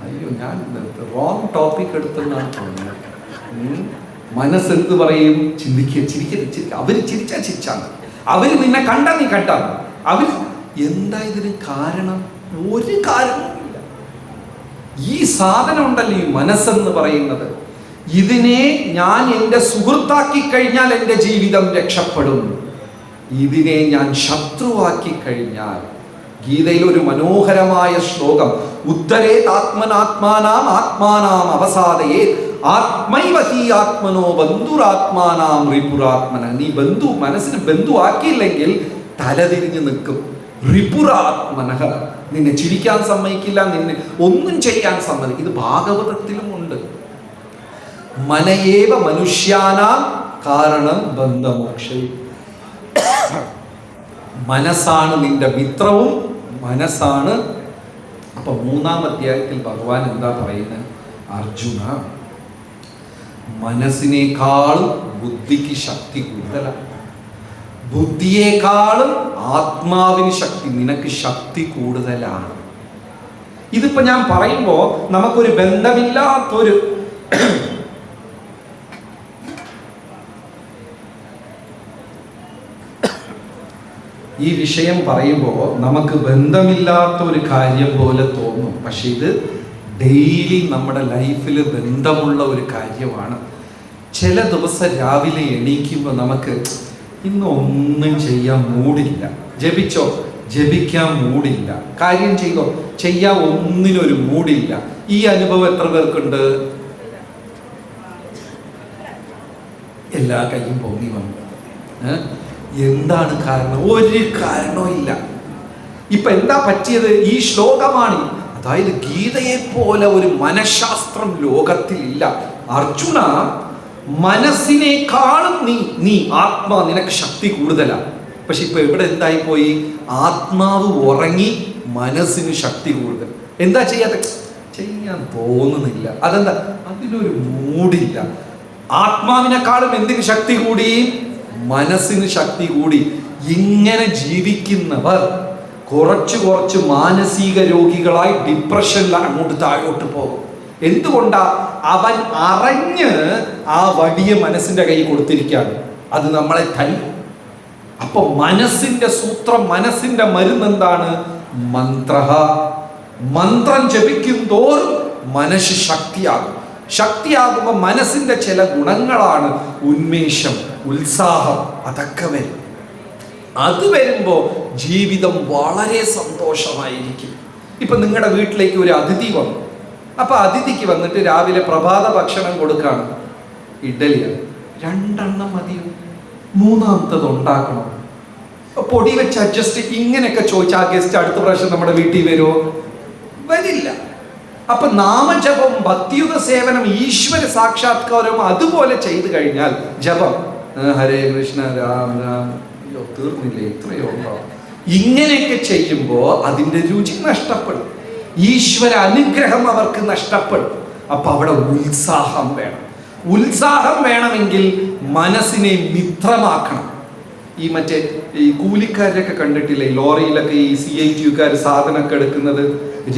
അയ്യോ, ഞാൻ റോങ് ടോപ്പിക് എടുത്തെന്നാണ് തോന്നുന്നത്. മനസ്സെന്ത് പറയും? ചിരിക്കരുത്. അവര് ചിരിച്ചാൽ ചിരിച്ചാൽ മതി, അവര് നിന്നെ കണ്ടാ നീ കണ്ടാ മതി. അവർ എന്താ ഇതിന് കാരണം? ഒരു കാരണവുമില്ല. ഈ സാധനം ഉണ്ടല്ലോ, ഈ മനസ്സെന്ന് പറയുന്നത്, ഇതിനെ ഞാൻ എൻ്റെ സുഹൃത്താക്കി കഴിഞ്ഞാൽ എൻ്റെ ജീവിതം രക്ഷപ്പെടും. ഇതിനെ ഞാൻ ശത്രുവാക്കി കഴിഞ്ഞാൽ, ഗീതയിൽ ഒരു മനോഹരമായ ശ്ലോകം, ഉദ്ധരേത് ആത്മനാത്മാനാം ആത്മാനാം അവസാദയേ ആത്മൈവ ഹി ആത്മനോ ബന്ധുരാത്മാനാം റിപുരാത്മന. നീ മനസ്സിന് ബന്ധു ആക്കിയില്ലെങ്കിൽ തലതിരിഞ്ഞ് നിൽക്കും. റിപുരാത്മനഃ, നിന്നെ ചിരിക്കാൻ സമ്മതിക്കില്ല, നിന്നെ ഒന്നും ചെയ്യാൻ സമ്മതിക്കും. ഇത് ഭാഗവതത്തിലും ഉണ്ട്. മനയേവ മനുഷ്യാനാം കാരണം ബന്ധമോക്ഷ. മനസ്സാണ് നിന്റെ മിത്രവും, മനസ്സാണ്. അപ്പൊ 3-ാം അധ്യായത്തിൽ ഭഗവാൻ എന്താ പറയുന്നത്? അർജുന, മനസ്സിനേക്കാളും ബുദ്ധിക്ക് ശക്തി കൂടുതലാണ്. ബുദ്ധിയേക്കാളും ആത്മാവിന് ശക്തി, നിനക്ക് ശക്തി കൂടുതലാണ്. ഇതിപ്പോ ഞാൻ പറയുമ്പോ നമുക്കൊരു ബന്ധമില്ലാത്തൊരു ഈ വിഷയം പറയുമ്പോൾ നമുക്ക് ബന്ധമില്ലാത്ത ഒരു കാര്യം പോലെ തോന്നും. പക്ഷെ ഇത് ഡെയിലി നമ്മുടെ ലൈഫിൽ ബന്ധമുള്ള ഒരു കാര്യമാണ്. ചില ദിവസം രാവിലെ എണീക്കുമ്പോൾ നമുക്ക് ഇന്നൊന്നും ചെയ്യാൻ മൂടില്ല. ജപിച്ചോ, ജപിക്കാൻ മൂടില്ല, കാര്യം ചെയ്തോ ചെയ്യാൻ ഒന്നിനൊരു മൂടില്ല. ഈ അനുഭവം എത്ര പേർക്കുണ്ട്? എല്ലാ കൈയും പൊങ്ങി വന്നു. എന്താണ് കാരണം? ഒരു കാരണവും ഇല്ല. ഇപ്പൊ എന്താ പറ്റിയത്? ഈ ശ്ലോകമാണ്, അതായത് ഗീതയെ പോലെ ഒരു മനഃശാസ്ത്രം ലോകത്തിലില്ല. അർജുന, മനസ്സിനേക്കാളും നീ ആത്മാ, നിനക്ക് ശക്തി കൂടുതലാണ്. പക്ഷെ ഇപ്പൊ എവിടെ എന്തായി പോയി? ആത്മാവ് ഉറങ്ങി, മനസ്സിന് ശക്തി കൂടുതൽ. എന്താ ചെയ്യാൻ തോന്നുന്നില്ല. അതെന്താ? അതിനൊരു മൂടില്ല. ആത്മാവിനേക്കാളും എന്തിന് ശക്തി കൂടി? മനസ്സിന് ശക്തി കൂടി. ഇങ്ങനെ ജീവിക്കുന്നവർ കുറച്ച് മാനസിക രോഗികളായി ഡിപ്രഷനിൽ അങ്ങോട്ട് താഴോട്ട് പോകും. എന്തുകൊണ്ടാ? അവൻ അറിഞ്ഞ് ആ വടിയ മനസ്സിന്റെ കൈ കൊടുത്തിരിക്കുകയാണ്, അത് നമ്മളെ തല്ലും. അപ്പൊ മനസ്സിന്റെ സൂത്രം, മനസ്സിന്റെ മരുന്ന് എന്താണ്? മന്ത്രം ജപിക്കും തോറും മനസ്സ് ശക്തിയാകുമ്പോൾ മനസ്സിന്റെ ചില ഗുണങ്ങളാണ് ഉന്മേഷം, ഉത്സാഹം, അതൊക്കെ വരും. അത് വരുമ്പോൾ ജീവിതം വളരെ സന്തോഷമായിരിക്കും. ഇപ്പൊ നിങ്ങളുടെ വീട്ടിലേക്ക് ഒരു അതിഥി വന്നു. അപ്പൊ അതിഥിക്ക് വന്നിട്ട് രാവിലെ പ്രഭാത ഭക്ഷണം കൊടുക്കാണ്. ഇഡ്ഡലിയാണ്. 2 മതിയോ? 3ാമത്തത് ഉണ്ടാക്കണം. പൊടി വെച്ച് അഡ്ജസ്റ്റ് ഇങ്ങനെയൊക്കെ ചോദിച്ചാൽ ആ ഗസ്റ്റ് അടുത്ത പ്രാവശ്യം നമ്മുടെ വീട്ടിൽ വരുമോ? വരില്ല. അപ്പൊ നാമജപം, ഭക്തിയുത സേവനം, ഈശ്വര സാക്ഷാത്കാരം അതുപോലെ ചെയ്തു കഴിഞ്ഞാൽ, ജപം ഹരേ കൃഷ്ണ രാം രാം, തീർന്നില്ലേ, എത്രയോ ഉണ്ടോ, ഇങ്ങനെയൊക്കെ ചെയ്യുമ്പോൾ അതിൻ്റെ രുചി നഷ്ടപ്പെടും, ഈശ്വര അനുഗ്രഹം അവർക്ക് നഷ്ടപ്പെടും. അപ്പൊ അവിടെ ഉത്സാഹം വേണം. ഉത്സാഹം വേണമെങ്കിൽ മനസ്സിനെ മിത്രമാക്കണം. ഈ കൂലിക്കാരൊക്കെ കണ്ടിട്ടില്ലേ, ലോറിയിലൊക്കെ ഈ CITUക്കാർ സാധനമൊക്കെ എടുക്കുന്നത്,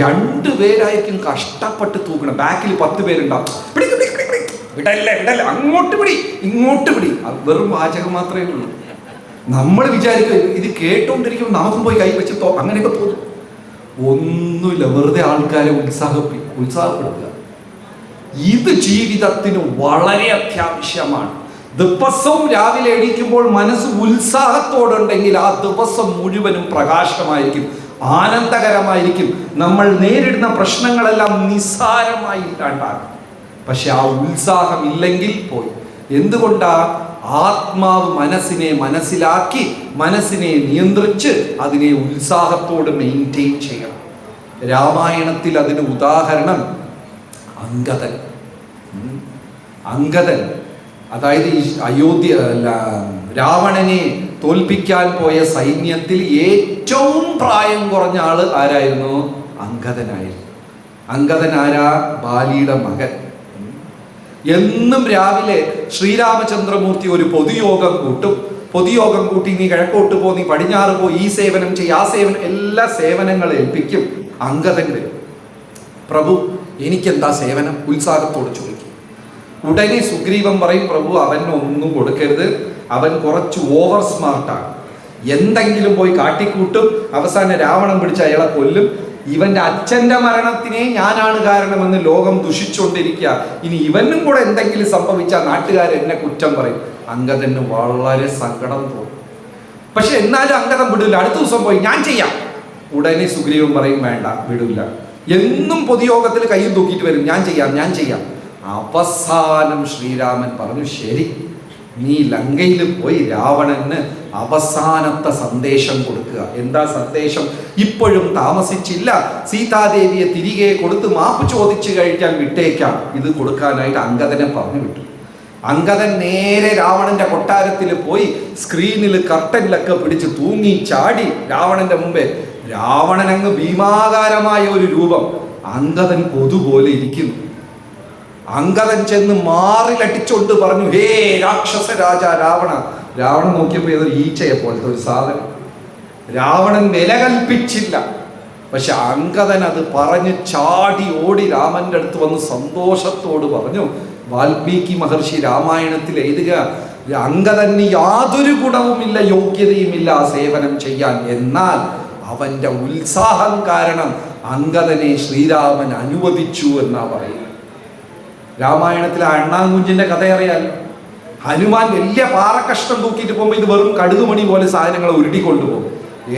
2 പേരായിരിക്കും കഷ്ടപ്പെട്ട് തൂക്കണം. ബാക്കിൽ 10 പേരുണ്ടാവും. വിടല്ലേ, അങ്ങോട്ട് പിടി, ഇങ്ങോട്ട് പിടി. അത് വെറും വാചകം മാത്രമേ ഉള്ളൂ. നമ്മൾ വിചാരിക്കും ഇത് കേട്ടോണ്ടിരിക്കുമ്പോൾ നമുക്കും പോയി കൈ വെച്ച് അങ്ങനെയൊക്കെ തോന്നും. ഒന്നുമില്ല, വെറുതെ ആൾക്കാരെ ഉത്സാഹപ്പെടുത്തുക. ഇത് ജീവിതത്തിന് വളരെ അത്യാവശ്യമാണ്. ദിവസവും രാവിലെ എണീക്കുമ്പോൾ മനസ്സ് ഉത്സാഹത്തോടുണ്ടെങ്കിൽ ആ ദിവസം മുഴുവനും പ്രകാശമായിരിക്കും, ആനന്ദകരമായിരിക്കും. നമ്മൾ നേരിടുന്ന പ്രശ്നങ്ങളെല്ലാം നിസ്സാരമായി ഇല്ലാണ്ടാകും. പക്ഷെ ആ ഉത്സാഹം ഇല്ലെങ്കിൽ പോയി. എന്തുകൊണ്ടാ? ആത്മാവ് മനസ്സിനെ മനസ്സിലാക്കി, മനസ്സിനെ നിയന്ത്രിച്ച് അതിനെ ഉത്സാഹത്തോട് മെയിൻറ്റെയിൻ ചെയ്യണം. രാമായണത്തിൽ അതിന് ഉദാഹരണം അങ്കദൻ, അതായത് ഈ രാവണനെ തോൽപ്പിക്കാൻ പോയ സൈന്യത്തിൽ ഏറ്റവും പ്രായം കുറഞ്ഞ ആള് ആരായിരുന്നു? അങ്കദനായിരുന്നു. അങ്കദൻ ആരാ? ബാലിയുടെ മകൻ. എന്നും രാവിലെ ശ്രീരാമചന്ദ്രമൂർത്തി ഒരു പൊതുയോഗം കൂട്ടും. പൊതുയോഗം കൂട്ടി നീ കിഴക്കോട്ട് പോ, നീ പടിഞ്ഞാറ് പോ, ഈ സേവനം ചെയ്യ, ആ സേവനം, എല്ലാ സേവനങ്ങൾ ഏൽപ്പിക്കും. അങ്കദൻ വരും. പ്രഭു എനിക്കെന്താ സേവനം? ഉത്സാഹത്തോട് ചോദിക്കും. ഉടനെ സുഗ്രീവൻ പറയും, പ്രഭു അവന് ഒന്നും കൊടുക്കരുത്, അവൻ കുറച്ച് ഓവർ സ്മാർട്ടാണ്, എന്തെങ്കിലും പോയി കാട്ടിക്കൂട്ടും, അവസാനം രാവണൻ പിടിച്ച് അയാളെ കൊല്ലും, ഇവന്റെ അച്ഛന്റെ മരണത്തിനെ ഞാനാണ് കാരണമെന്ന് ലോകം ദുഷിച്ചുകൊണ്ടിരിക്കുക, ഇനി ഇവനും കൂടെ എന്തെങ്കിലും സംഭവിച്ചാൽ നാട്ടുകാർ എന്നെ കുറ്റം പറയും. അങ്കദന് വളരെ സങ്കടം തോന്നും. പക്ഷെ എന്നാലും അങ്കദൻ വിടില്ല. അടുത്ത ദിവസം പോയി ഞാൻ ചെയ്യാം. ഉടനെ സുഗ്രീവൻ പറയും വേണ്ട, വിടില്ല. എന്നും പൊതുയോഗത്തിൽ കയ്യിൽ തൂക്കിയിട്ട് വരും, ഞാൻ ചെയ്യാം. അവസാനം ശ്രീരാമൻ പറഞ്ഞു, ശരി, നീ ലങ്കയിൽ പോയി രാവണന് അവസാനത്തെ സന്ദേശം കൊടുക്കുക. എന്താ സന്ദേശം? ഇപ്പോഴും താമസിച്ചില്ല, സീതാദേവിയെ തിരികെ കൊടുത്ത് മാപ്പ് ചോദിച്ചു കഴിഞ്ഞാൽ വിട്ടേക്കാം. ഇത് കൊടുക്കാനായിട്ട് അങ്കദനെ പറഞ്ഞു വിട്ടു. അങ്കദൻ നേരെ രാവണന്റെ കൊട്ടാരത്തിൽ പോയി സ്ക്രീനിൽ കർട്ടനിലൊക്കെ പിടിച്ച് തൂങ്ങി ചാടി രാവണന്റെ മുമ്പേ. രാവണൻ അങ്ങ് ഭീമാകാരമായ ഒരു രൂപം, അങ്കദൻ കൊതുപോലെ ഇരിക്കുന്നു. അങ്കദൻ ചെന്ന് മാറിലടിച്ചോണ്ട് പറഞ്ഞു, ഹേ രാക്ഷസ രാജ രാവണ. രാവണൻ നോക്കിയപ്പോൾ ഏതൊരു ഈച്ചയെ പോലത്തെ ഒരു സാധനം. രാവണൻ വില കൽപ്പിച്ചില്ല. പക്ഷെ അങ്കദൻ അത് പറഞ്ഞ് ചാടി ഓടി രാമന്റെ അടുത്ത് വന്ന് സന്തോഷത്തോട് പറഞ്ഞു, വാൽമീകി മഹർഷി രാമായണത്തിൽ എഴുതുക, അങ്കദന് യാതൊരു ഗുണവുമില്ല, യോഗ്യതയുമില്ല ആ സേവനം ചെയ്യാൻ. എന്നാൽ അവന്റെ ഉത്സാഹം കാരണം അങ്കദനെ ശ്രീരാമൻ അനുവദിച്ചു എന്നാ പറയുന്നത്. രാമായണത്തിലെ അണ്ണാൻകുഞ്ചിന്റെ കഥ അറിയാലോ. ഹനുമാൻ വലിയ പാറക്കഷ്ണം തൂക്കിയിട്ട് പോകുമ്പോൾ ഇത് വെറും കടുകുമണി പോലെ സാധനങ്ങൾ ഉരുട്ടിക്കൊണ്ടുപോകും.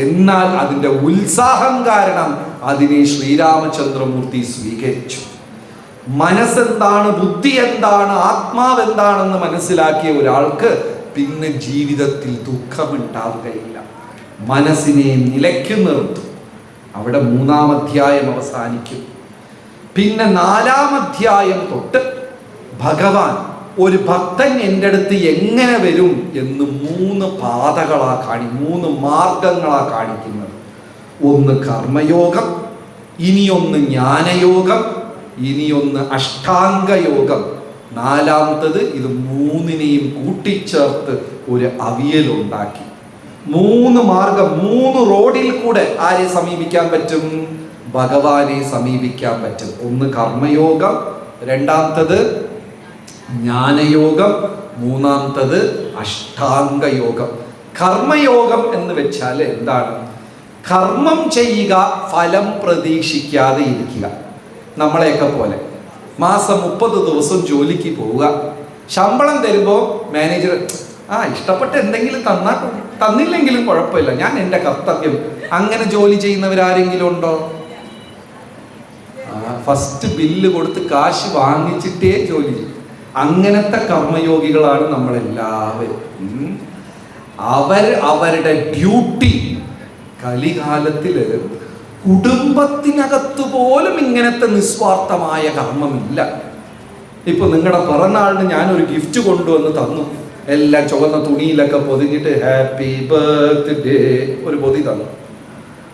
എന്നാൽ അതിൻ്റെ ഉത്സാഹം കാരണം അതിനെ ശ്രീരാമചന്ദ്രമൂർത്തി സ്വീകരിച്ചു. മനസ്സെന്താണ്, ബുദ്ധി എന്താണ്, ആത്മാവ് എന്താണെന്ന് മനസ്സിലാക്കിയ ഒരാൾക്ക് പിന്നെ ജീവിതത്തിൽ ദുഃഖമുണ്ടാവുകയില്ല. മനസ്സിനെ നിലയ്ക്ക് നിർത്തും. അവിടെ 3-ാം അധ്യായം അവസാനിക്കും. പിന്നെ 4-ാം അധ്യായം തൊട്ട് ഭഗവാൻ ഒരു ഭക്തൻ എൻ്റെ അടുത്ത് എങ്ങനെ വരും എന്ന് 3 പാതകളാ 3 മാർഗങ്ങളാ കാണിക്കുന്നത്. ഒന്ന് കർമ്മയോഗം, ഇനിയൊന്ന് ജ്ഞാനയോഗം, ഇനിയൊന്ന് അഷ്ടാംഗയോഗം, 4ാമത്തത് ഇത് 3നെയും കൂട്ടിച്ചേർത്ത് ഒരു അവിയലുണ്ടാക്കി. 3 മാർഗം, 3 റോഡിൽ കൂടെ ആരെ സമീപിക്കാൻ പറ്റും? ഭഗവാനെ സമീപിക്കാൻ പറ്റും. ഒന്ന് കർമ്മയോഗം, 2ാമത്തത് ജ്ഞാനയോഗം, 3ാമത്തത് അഷ്ടാംഗയോഗം. കർമ്മയോഗം എന്ന് വെച്ചാൽ എന്താണ്? കർമ്മം ചെയ്യുക, ഫലം പ്രതീക്ഷിക്കാതെ ഇരിക്കുക. നമ്മളെയൊക്കെ പോലെ മാസം 30 ദിവസം ജോലിക്ക് പോവുക. ശമ്പളം തരുമ്പോൾ മാനേജർ ഇഷ്ടപ്പെട്ട എന്തെങ്കിലും തന്നില്ലെങ്കിലും കുഴപ്പമില്ല, ഞാൻ എൻ്റെ കർത്തവ്യം. അങ്ങനെ ജോലി ചെയ്യുന്നവരാരെങ്കിലും ഉണ്ടോ? ഫസ്റ്റ് ബില്ല് കൊടുത്ത് കാശ് വാങ്ങിച്ചിട്ടേ ജോലി ചെയ്യും. അങ്ങനത്തെ കർമ്മയോഗികളാണ് നമ്മളെല്ലാവരും. അവരുടെ ഡ്യൂട്ടി കലികാലത്തില് കുടുംബത്തിനകത്ത് പോലും ഇങ്ങനത്തെ നിസ്വാർത്ഥമായ കർമ്മമില്ല. ഇപ്പൊ നിങ്ങളുടെ പിറന്നാളിന് ഞാനൊരു ഗിഫ്റ്റ് കൊണ്ടുവന്ന് തന്നു. എല്ലാം ചുവന്ന തുണിയിലൊക്കെ പൊതിഞ്ഞിട്ട് ഹാപ്പി ബർത്ത്ഡേ ഒരു പൊതി തന്നു.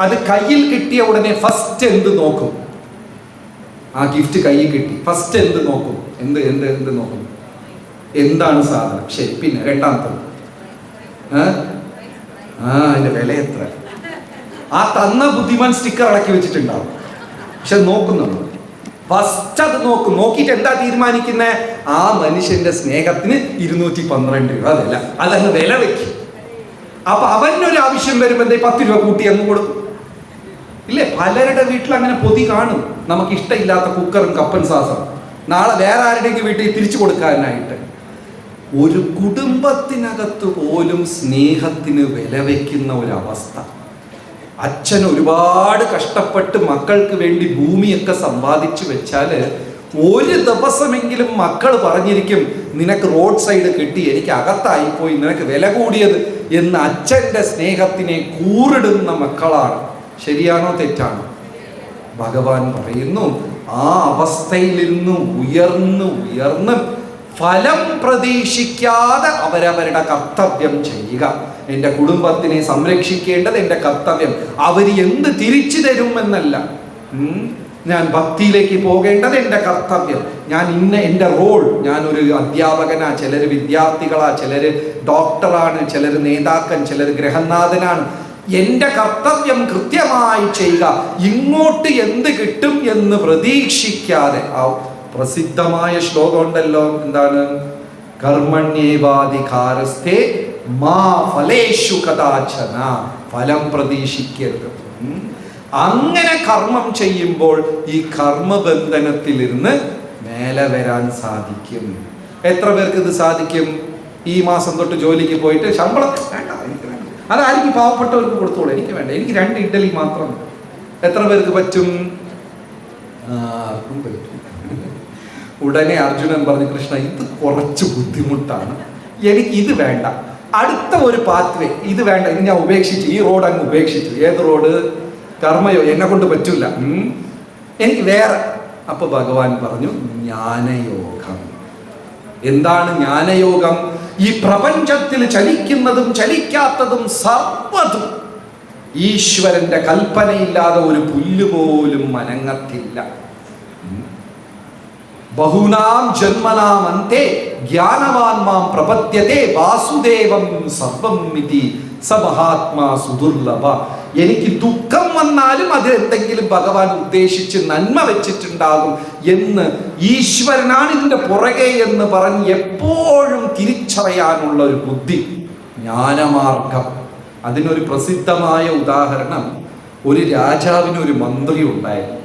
അത് കയ്യിൽ കിട്ടിയ ഉടനെ ഫസ്റ്റ് എന്ത് നോക്കും? ആ ഗിഫ്റ്റ് കയ്യിൽ കിട്ടി, ഫസ്റ്റ് എന്ത് നോക്കും? എന്ത് നോക്കും? എന്താണ് സാധനം? ശരി, പിന്നെ 2ാമത്തത് അതിന്റെ വില എത്ര? ആ തന്ന ബുദ്ധിമാൻ സ്റ്റിക്കർ ഇളക്കി വെച്ചിട്ടുണ്ടാവും, പക്ഷെ നോക്കുന്നുണ്ട്. ഫസ്റ്റ് അത് നോക്കും. നോക്കിയിട്ട് എന്താ തീരുമാനിക്കുന്നത്? ആ മനുഷ്യന്റെ സ്നേഹത്തിന് 212 രൂപ വില, അതങ്ങ് വില വെക്കും. അപ്പൊ അവനൊരു ആവശ്യം വരുമ്പോ എന്താ 10 രൂപ കൂട്ടി അങ്ങ് കൊടുക്കും. ഇല്ലേ? പലരുടെ വീട്ടിൽ അങ്ങനെ പൊതി കാണും. നമുക്ക് ഇഷ്ടമില്ലാത്ത കുക്കറും കപ്പൻ സാസം നാളെ വേറെ ആരുടെയെങ്കിലും വീട്ടിൽ തിരിച്ചു കൊടുക്കാനായിട്ട്. ഒരു കുടുംബത്തിനകത്ത് പോലും സ്നേഹത്തിന് വില വയ്ക്കുന്ന ഒരവസ്ഥ. അച്ഛൻ ഒരുപാട് കഷ്ടപ്പെട്ട് മക്കൾക്ക് വേണ്ടി ഭൂമിയൊക്കെ സമ്പാദിച്ചു വെച്ചാല് ഒരു ദിവസമെങ്കിലും മക്കൾ പറഞ്ഞിരിക്കും, നിനക്ക് റോഡ് സൈഡ് കിട്ടി, എനിക്ക് അകത്തായിപ്പോയി, നിനക്ക് വില കൂടിയത് എന്ന് അച്ഛൻ്റെ സ്നേഹത്തിനെ കൂറിടുന്ന മക്കളാണ്. ശരിയാണോ തെറ്റാണോ? ഭഗവാൻ പറയുന്നു, ആ അവസ്ഥയിൽ നിന്ന് ഉയർന്ന് ഫലം പ്രതീക്ഷിക്കാതെ അവരവരുടെ കർത്തവ്യം ചെയ്യുക. എൻ്റെ കുടുംബത്തിനെ സംരക്ഷിക്കേണ്ടത് എൻ്റെ കർത്തവ്യം. അവർ എന്ത് തിരിച്ചു തരുമെന്നല്ല. ഞാൻ ഭക്തിയിലേക്ക് പോകേണ്ടത് എൻ്റെ കർത്തവ്യം. ഞാൻ എൻ്റെ റോൾ, ഞാനൊരു അധ്യാപകനാ, ചിലർ വിദ്യാർത്ഥികളാ, ചിലർ ഡോക്ടറാണ്, ചിലർ നേതാക്കൻ, ചിലർ ഗൃഹനാഥനാണ്. എൻ്റെ കർത്തവ്യം കൃത്യമായി ചെയ്യുക. ഇങ്ങോട്ട് എന്ത് കിട്ടും എന്ന് പ്രതീക്ഷിക്കാതെ. ആ പ്രസിദ്ധമായ ശ്ലോകം ഉണ്ടല്ലോ, എന്താണ്? കർമ്മണ്യേവാധികാരസ്ഥേ മാ ഫലേഷു കദാചന. ഫലം പ്രതീക്ഷിക്കരുത്. അങ്ങനെ കർമ്മം ചെയ്യുമ്പോൾ ഈ കർമ്മബന്ധനത്തിലിരുന്ന് മേലെ വരാൻ സാധിക്കും. എത്ര പേർക്ക് ഇത് സാധിക്കും? ഈ മാസം തൊട്ട് ജോലിക്ക് പോയിട്ട് ശമ്പളം വേണ്ട, എനിക്ക് വേണ്ട, അതായിരിക്കും പാവപ്പെട്ടവർക്ക് കൊടുത്തോളൂ, എനിക്ക് വേണ്ട, എനിക്ക് 2 ഇഡ്ഡലി മാത്രം. എത്ര പേർക്ക് പറ്റും? ആർക്കും പറ്റും. ഉടനെ അർജുനൻ പറഞ്ഞു, കൃഷ്ണ ഇത് കുറച്ച് ബുദ്ധിമുട്ടാണ്, എനിക്ക് ഇത് വേണ്ട, അടുത്ത ഒരു പാത്വേ ഇത് വേണ്ട, ഇത് ഞാൻ ഉപേക്ഷിച്ചു, ഈ റോഡ് അങ്ങ് ഉപേക്ഷിച്ചു. ഏത് റോഡ്? കർമ്മയോ, എന്നെ കൊണ്ട് പറ്റൂല, എനിക്ക് വേറെ. അപ്പൊ ഭഗവാൻ പറഞ്ഞു ജ്ഞാനയോഗം. എന്താണ് ജ്ഞാനയോഗം? ഈ പ്രപഞ്ചത്തിൽ ചലിക്കുന്നതും ചലിക്കാത്തതും സർവ്വതും ഈശ്വരന്റെ കൽപ്പനയില്ലാതെ ഒരു പുല്ലുപോലും അനങ്ങത്തില്ല. ബഹൂനാം ജന്മനാം അന്തേ ജ്ഞാനവാൻ മാം പ്രപദ്യതേ വാസുദേവം സർവം മിതി സ മഹാത്മാ സുദുർലഭ. എനിക്ക് ദുഃഖം വന്നാലും അത് എന്തെങ്കിലും ഭഗവാൻ ഉദ്ദേശിച്ച് നന്മ വെച്ചിട്ടുണ്ടാകും എന്ന്, ഈശ്വരനാണ് ഇതിൻ്റെ പുറകെ എന്ന് പറഞ്ഞ് എപ്പോഴും തിരിച്ചറിയാനുള്ള ഒരു ബുദ്ധി, ജ്ഞാനമാർഗം. അതിനൊരു പ്രസിദ്ധമായ ഉദാഹരണം, ഒരു രാജാവിന് ഒരു മന്ത്രി ഉണ്ടായിരുന്നു.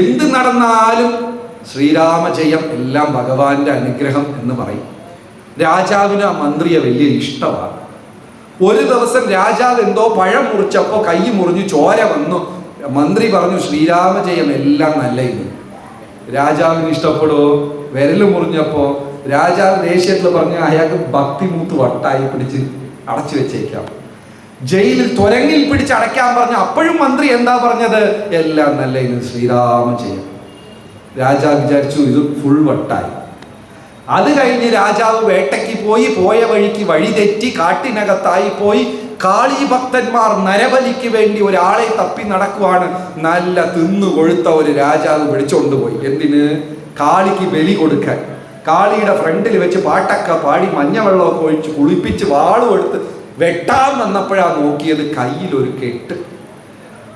എന്ത് നടന്നാലും ശ്രീരാമജയം, എല്ലാം ഭഗവാന്റെ അനുഗ്രഹം എന്ന് പറയും. രാജാവിന് ആ മന്ത്രിയെ വലിയ ഇഷ്ടമാണ്. ഒരു ദിവസം രാജാവ് എന്തോ പഴം മുറിച്ചപ്പോ കൈ മുറിഞ്ഞു ചോര വന്നു. മന്ത്രി പറഞ്ഞു ശ്രീരാമജയം, എല്ലാം നല്ല ഇത്. രാജാവിന് ഇഷ്ടപ്പെടുവോ? വിരല് മുറിഞ്ഞപ്പോ രാജാവ് ദേഷ്യത്തിൽ പറഞ്ഞു അയാൾക്ക് ഭക്തി മൂത്ത് വട്ടായി പിടിച്ച് അടച്ചു വെച്ചേക്കാം. ജയിലിൽ തുരങ്കിൽ പിടിച്ച് അടയ്ക്കാൻ പറഞ്ഞു. അപ്പോഴും മന്ത്രി എന്താ പറഞ്ഞത്? എല്ലാം നല്ല ഇത്, ശ്രീരാമജയം. രാജാവ് വിചാരിച്ചു ഇത് ഫുൾ വട്ടായി. അത് കഴിഞ്ഞ് രാജാവ് വേട്ടയ്ക്ക് പോയ വഴിക്ക് വഴി തെറ്റി കാട്ടിനകത്തായി പോയി. കാളി ഭക്തന്മാർ നരബലിക്ക് വേണ്ടി ഒരാളെ തപ്പി നടക്കുവാണ്. നല്ല തിന്നു കൊഴുത്ത ഒരു രാജാവ് വിളിച്ചുകൊണ്ടുപോയി. എന്തിന്? കാളിക്ക് ബലി കൊടുക്കാൻ. കാളിയുടെ ഫ്രണ്ടിൽ വെച്ച് പാട്ടൊക്കെ പാടി മഞ്ഞവെള്ളമൊക്കെ ഒഴിച്ച് കുളിപ്പിച്ച് വാളും എടുത്ത് വെട്ടാൻ വന്നപ്പോഴാണ് നോക്കിയത് കയ്യിലൊരു കെട്ട്.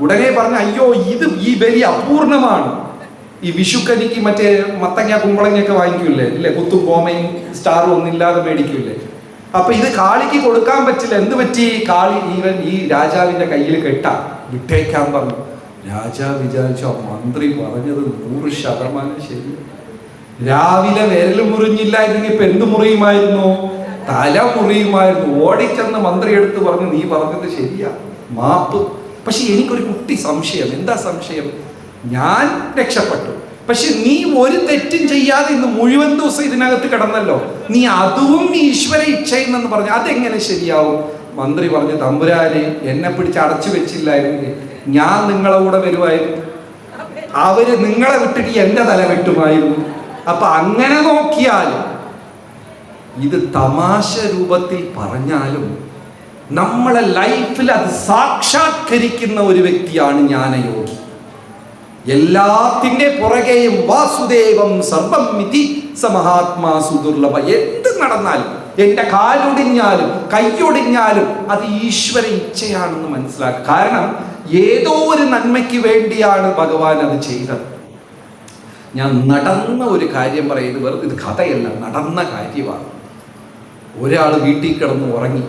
ഉടനെ പറഞ്ഞ അയ്യോ, ഈ ബലി അപൂർണമാണ്. ഈ വിഷുക്കനിക്ക് മറ്റേ മത്തങ്ങ കുമ്പളങ്ങയൊക്കെ വാങ്ങിക്കൂല്ലേ, ഇല്ലേ? കുത്തും കോമയും സ്റ്റാറും ഒന്നില്ലാതെ മേടിക്കൂല്ലേ? അപ്പൊ ഇത് കാളിക്ക് കൊടുക്കാൻ പറ്റില്ല. എന്ത് പറ്റി? കാളി ഈ രാജാവിന്റെ കയ്യിൽ കെട്ടാ, വിട്ടേക്കാൻ പറഞ്ഞു. രാജാവ് വിചാരിച്ചു ആ മന്ത്രി പറഞ്ഞത് 100% ശരി. രാവിലെ വിരൽ മുറിഞ്ഞില്ലായിരുന്നെങ്കിൽ ഇപ്പൊ എന്ത് മുറിയുമായിരുന്നു? തല മുറിയുമായിരുന്നു. ഓടിച്ചെന്ന് മന്ത്രി എടുത്ത് പറഞ്ഞു നീ പറഞ്ഞത് ശരിയാ, മാപ്പ്. പക്ഷെ എനിക്കൊരു കുട്ടി സംശയം. എന്താ സംശയം? ഞാൻ രക്ഷപ്പെട്ടു, പക്ഷെ നീ ഒരു തെറ്റും ചെയ്യാതെ ഇന്ന് മുഴുവൻ ദിവസം ഇതിനകത്ത് കിടന്നല്ലോ, നീ അതും ഈശ്വര ഇച്ഛയെന്ന് പറഞ്ഞു. അതെങ്ങനെ ശരിയാവും? മന്ത്രി പറഞ്ഞു തമ്പുരാനെ, എന്നെ പിടിച്ച് അടച്ചു വെച്ചില്ലായിരുന്നെങ്കിൽ ഞാൻ നിങ്ങളെ കൂടെ വരുമായിരുന്നു. അവര് നിങ്ങളെ വിട്ടിട്ട് എന്റെ തല വെട്ടുമായിരുന്നു. അപ്പൊ അങ്ങനെ നോക്കിയാലും ഇത് തമാശ രൂപത്തിൽ പറഞ്ഞാലും നമ്മളെ ലൈഫിൽ അത് സാക്ഷാത്കരിക്കുന്ന ഒരു വ്യക്തിയാണ് ജ്ഞാനയോഗി. എല്ലാത്തിന്റെ പുറകെയും വാസുദേവം സർവം മിതി സമഹാത്മാ സുദുർലഭ. എന്ത് നടന്നാലും, എന്റെ കാലൊടിഞ്ഞാലും കൈയൊടിഞ്ഞാലും അത് ഈശ്വര ഇച്ഛയാണെന്ന് മനസ്സിലാക്കുക. കാരണം ഏതോ ഒരു നന്മയ്ക്ക് വേണ്ടിയാണ് ഭഗവാൻ അത് ചെയ്തത്. ഞാൻ നടന്ന ഒരു കാര്യം പറയുന്നത്, വെറുതെ ഇത് കഥയല്ല, നടന്ന കാര്യമാണ്. ഒരാൾ വീട്ടിൽ കിടന്ന് ഉറങ്ങി.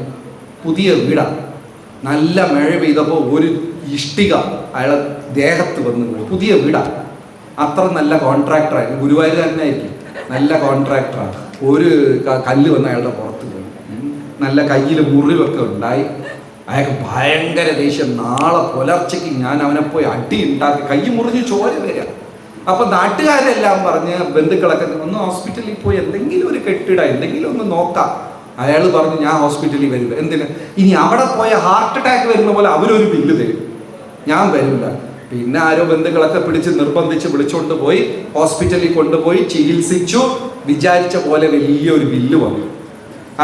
പുതിയ വീടാണ്. നല്ല മഴ പെയ്തപ്പോൾ ഒരു ഇഷ്ടിക അയാളെ ദേഹത്ത് വന്ന് വീണു. പുതിയ വീടാണ്. അത്ര നല്ല കോൺട്രാക്ടറായിരുന്നു. ഗുരുവായൂരുകാരനായിരിക്കും, നല്ല കോൺട്രാക്ടറാണ്. ഒരു കല്ല് വന്ന് അയാളുടെ പുറത്ത് വീണു. നല്ല കയ്യിൽ മുറിവൊക്കെ ഉണ്ടായി. അയാൾക്ക് ഭയങ്കര ദേഷ്യം. നാളെ പുലർച്ചയ്ക്ക് ഞാൻ അവനെ പോയി അടി ഉണ്ടാക്കി, കൈ മുറിഞ്ഞ് ചോര വരിക. അപ്പൊ നാട്ടുകാരെല്ലാം പറഞ്ഞ്, ബന്ധുക്കളൊക്കെ ഒന്ന് ഹോസ്പിറ്റലിൽ പോയി എന്തെങ്കിലും ഒരു കെട്ടിട എന്തെങ്കിലും ഒന്ന് നോക്കാം. അയാൾ പറഞ്ഞു ഞാൻ ഹോസ്പിറ്റലിൽ വരില്ല. എന്തിന്? ഇനി അവിടെ പോയ ഹാർട്ട് അറ്റാക്ക് വരുന്ന പോലെ അവരൊരു ബില്ല് തരും, ഞാൻ വരില്ല. പിന്നെ ആരോ ബന്ധുക്കളൊക്കെ പിടിച്ച് നിർബന്ധിച്ച് വിളിച്ചുകൊണ്ട് പോയി ഹോസ്പിറ്റലിൽ കൊണ്ടുപോയി ചികിത്സിച്ചു. വിചാരിച്ച പോലെ വലിയൊരു ബില്ല് വന്നു.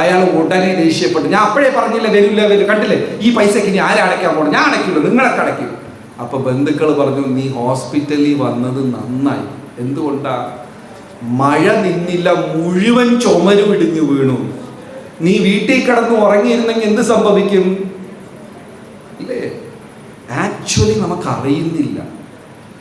അയാൾ ഉടനെ ദേഷ്യപ്പെട്ടു. ഞാൻ അപ്പോഴേ പറഞ്ഞില്ല വരില്ല, കണ്ടില്ലേ, ഈ പൈസക്ക് ഇനി ആരടയ്ക്കാൻ പോകണം? ഞാൻ അടയ്ക്കില്ല, നിങ്ങളൊക്കെ അടയ്ക്കും. അപ്പൊ ബന്ധുക്കൾ പറഞ്ഞു നീ ഹോസ്പിറ്റലിൽ വന്നത് നന്നായി. എന്തുകൊണ്ടാ? മഴ നിന്നില്ല, മുഴുവൻ ചുമര് ഇടിഞ്ഞു വീണു. നീ വീട്ടിൽ കിടന്ന് ഉറങ്ങിയിരുന്നെങ്കിൽ എന്ത് സംഭവിക്കും? ഇല്ലേ? ആക്ച്വലി നമുക്ക് അറിയുന്നില്ല.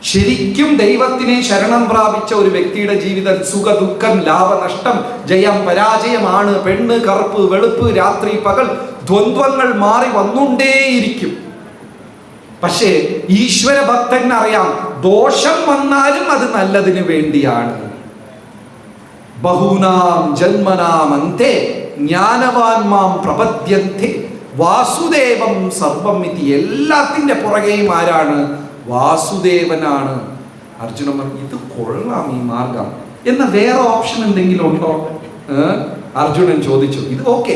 ശരിക്കും ദൈവത്തിനെ ശരണം പ്രാപിച്ച ഒരു വ്യക്തിയുടെ ജീവിതം സുഖ ദുഃഖം ലാഭനഷ്ടം ജയം പരാജയമാണ്. പെണ്ണ് കറുപ്പ് വെളുപ്പ് രാത്രി പകൽ ദ്വന്ദ്വങ്ങൾ മാറി വന്നുകൊണ്ടേയിരിക്കും. പക്ഷേ ഈശ്വര ഭക്തന് അറിയാം ദോഷം വന്നാലും അത് നല്ലതിന് വേണ്ടിയാണ്. ബഹൂനാം ജന്മനാം അന്തേ ജ്ഞാനവാൻ മാം പ്രപദ്യന്തേ വാസുദേവം സർവം ഇതി. എല്ലാത്തിന്റെ പുറകെയും ആരാണ്? വാസുദേവനാണ്. അർജുനൻ പറഞ്ഞു ഇത് കൊള്ളാം ഈ മാർഗം. എന്ന വേറെ ഓപ്ഷൻ എന്തെങ്കിലും ഉണ്ടോ? അർജുനൻ ചോദിച്ചു. ഇത് ഓക്കെ.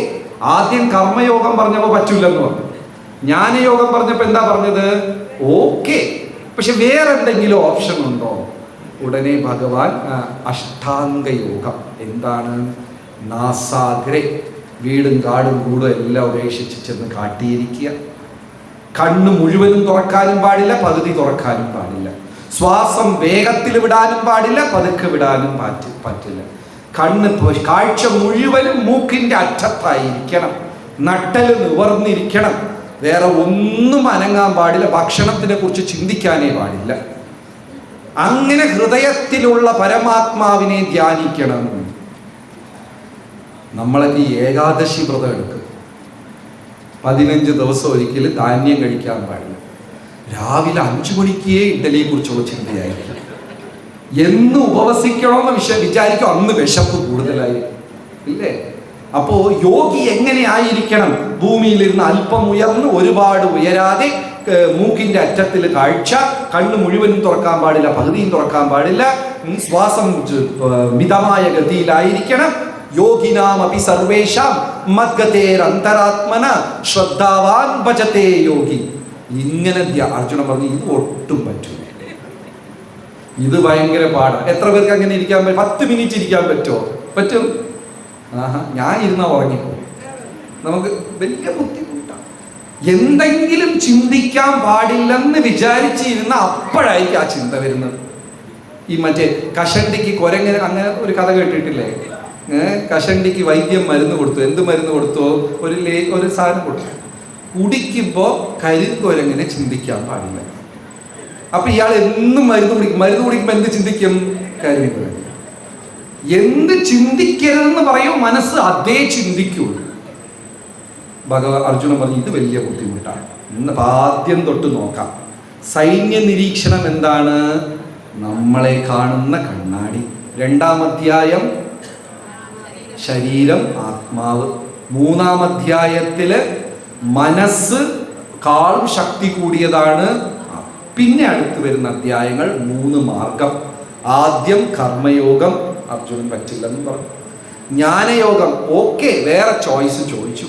ആദ്യം കർമ്മയോഗം പറഞ്ഞപ്പോൾ പറ്റൂലെന്ന് പറഞ്ഞു. ജ്ഞാനയോഗം പറഞ്ഞപ്പോ എന്താ പറഞ്ഞത്? ഓക്കെ, പക്ഷെ വേറെ എന്തെങ്കിലും ഓപ്ഷൻ ഉണ്ടോ? ഉടനെ ഭഗവാൻ അഷ്ടാംഗ യോഗം. എന്താണ്? നാസാഗ്രേ, വീടും കാടും കൂടും എല്ലാം ഉപേക്ഷിച്ച് ചെന്ന് കാട്ടിയിരിക്കുക. കണ്ണ് മുഴുവനും തുറക്കാനും പാടില്ല, പകുതി തുറക്കാനും പാടില്ല. ശ്വാസം വേഗത്തിൽ വിടാനും പാടില്ല, പതുക്കെ വിടാനും പറ്റില്ല. കണ്ണ് കാഴ്ച മുഴുവനും മൂക്കിന്റെ അറ്റത്തായിരിക്കണം. നട്ടല് നിവർന്നിരിക്കണം. വേറെ ഒന്നും അനങ്ങാൻ പാടില്ല. ഭക്ഷണത്തിനെ കുറിച്ച് ചിന്തിക്കാനേ പാടില്ല. അങ്ങനെ ഹൃദയത്തിലുള്ള പരമാത്മാവിനെ ധ്യാനിക്കണം. നമ്മളൊക്കെ ഏകാദശി വ്രതം എടുക്കും. 15 ദിവസം ഒരിക്കലും ധാന്യം കഴിക്കാൻ പാടില്ല. രാവിലെ 5 മണിക്കേ ഇഡലിയെ കുറിച്ചുള്ള ചിന്തയായിരിക്കും. എന്ന് ഉപവസിക്കണമെന്ന് വിചാരിക്കും, അന്ന് വിശപ്പ് കൂടുതലായിരിക്കും. ഇല്ലേ? അപ്പോ യോഗി എങ്ങനെ ആയിരിക്കണം? ഭൂമിയിലിരുന്ന് അല്പം ഉയർന്ന് ഒരുപാട് ഉയരാതെ, മൂക്കിന്റെ അറ്റത്തിൽ കാഴ്ച, കണ്ണ് മുഴുവനും തുറക്കാൻ പാടില്ല, പകുതിയും തുറക്കാൻ പാടില്ല, ശ്വാസം മിതമായ ഗതിയിലായിരിക്കണം. യോഗിനാമപി സർവേഷാം മദ്ഗതേരന്തരാത്മന ശ്രദ്ധാവാൻ ഭജതേ യോഗി. ഇങ്ങനെ അർജുനൻ പറഞ്ഞു, ഇത് ഒട്ടും പറ്റില്ല, ഇത് ഭയങ്കര പാടാണ്. എത്ര പേർക്ക് അങ്ങനെ ഇരിക്കാൻ പറ്റും? 10 മിനിറ്റ് ഇരിക്കാൻ പറ്റുമോ? പറ്റും? ഞാൻ ഇരുന്നാ ഉറങ്ങിപ്പോ. നമുക്ക് വലിയ ബുദ്ധിമുട്ടാണ്. എന്തെങ്കിലും ചിന്തിക്കാൻ പാടില്ലെന്ന് വിചാരിച്ചിരുന്ന അപ്പോഴായിരിക്കും ആ ചിന്ത വരുന്നത്. ഈ മറ്റേ കഷണ്ടിക്ക് കുരങ്ങനെ, അങ്ങനെ ഒരു കഥ കേട്ടിട്ടില്ലേ? കഷണ്ടിക്ക് വൈദ്യം മരുന്ന് കൊടുത്തു. എന്ത് മരുന്ന് കൊടുത്തോ? ഒരു സാധനം കൊടുത്തു. കുടിക്കുമ്പോ കരിങ്കുരങ്ങനെ ചിന്തിക്കാൻ പാടില്ല. അപ്പൊ ഇയാൾ എന്നും മരുന്ന് കുടിക്കുമ്പോ എന്ത് ചിന്തിക്കും? കരിങ്കുരങ്ങ്. എന്ത് ചിന്തിക്കരുതെന്ന് പറയും, മനസ്സ് അതേ ചിന്തിക്കുള്ളൂ. അർജുനൻ പറഞ്ഞു, ഇത് വലിയ ബുദ്ധിമുട്ടാണ്. ഇന്ന് ആദ്യം തൊട്ട് നോക്കാം. സൈന്യ നിരീക്ഷണം എന്താണ്? നമ്മളെ കാണുന്ന കണ്ണാടി. 2-ാം അധ്യായം ശരീരം, ആത്മാവ്. 3-ാം അധ്യായത്തില് മനസ്സ് കാളും ശക്തി കൂടിയതാണ്. പിന്നെ അടുത്ത് വരുന്ന അധ്യായങ്ങൾ 3 മാർഗം. ആദ്യം കർമ്മയോഗം, അർജുനൻ പറ്റില്ലെന്ന് പറഞ്ഞു. ജ്ഞാനയോഗം, ഓക്കെ, വേറെ ചോയ്സ് ചോദിച്ചു.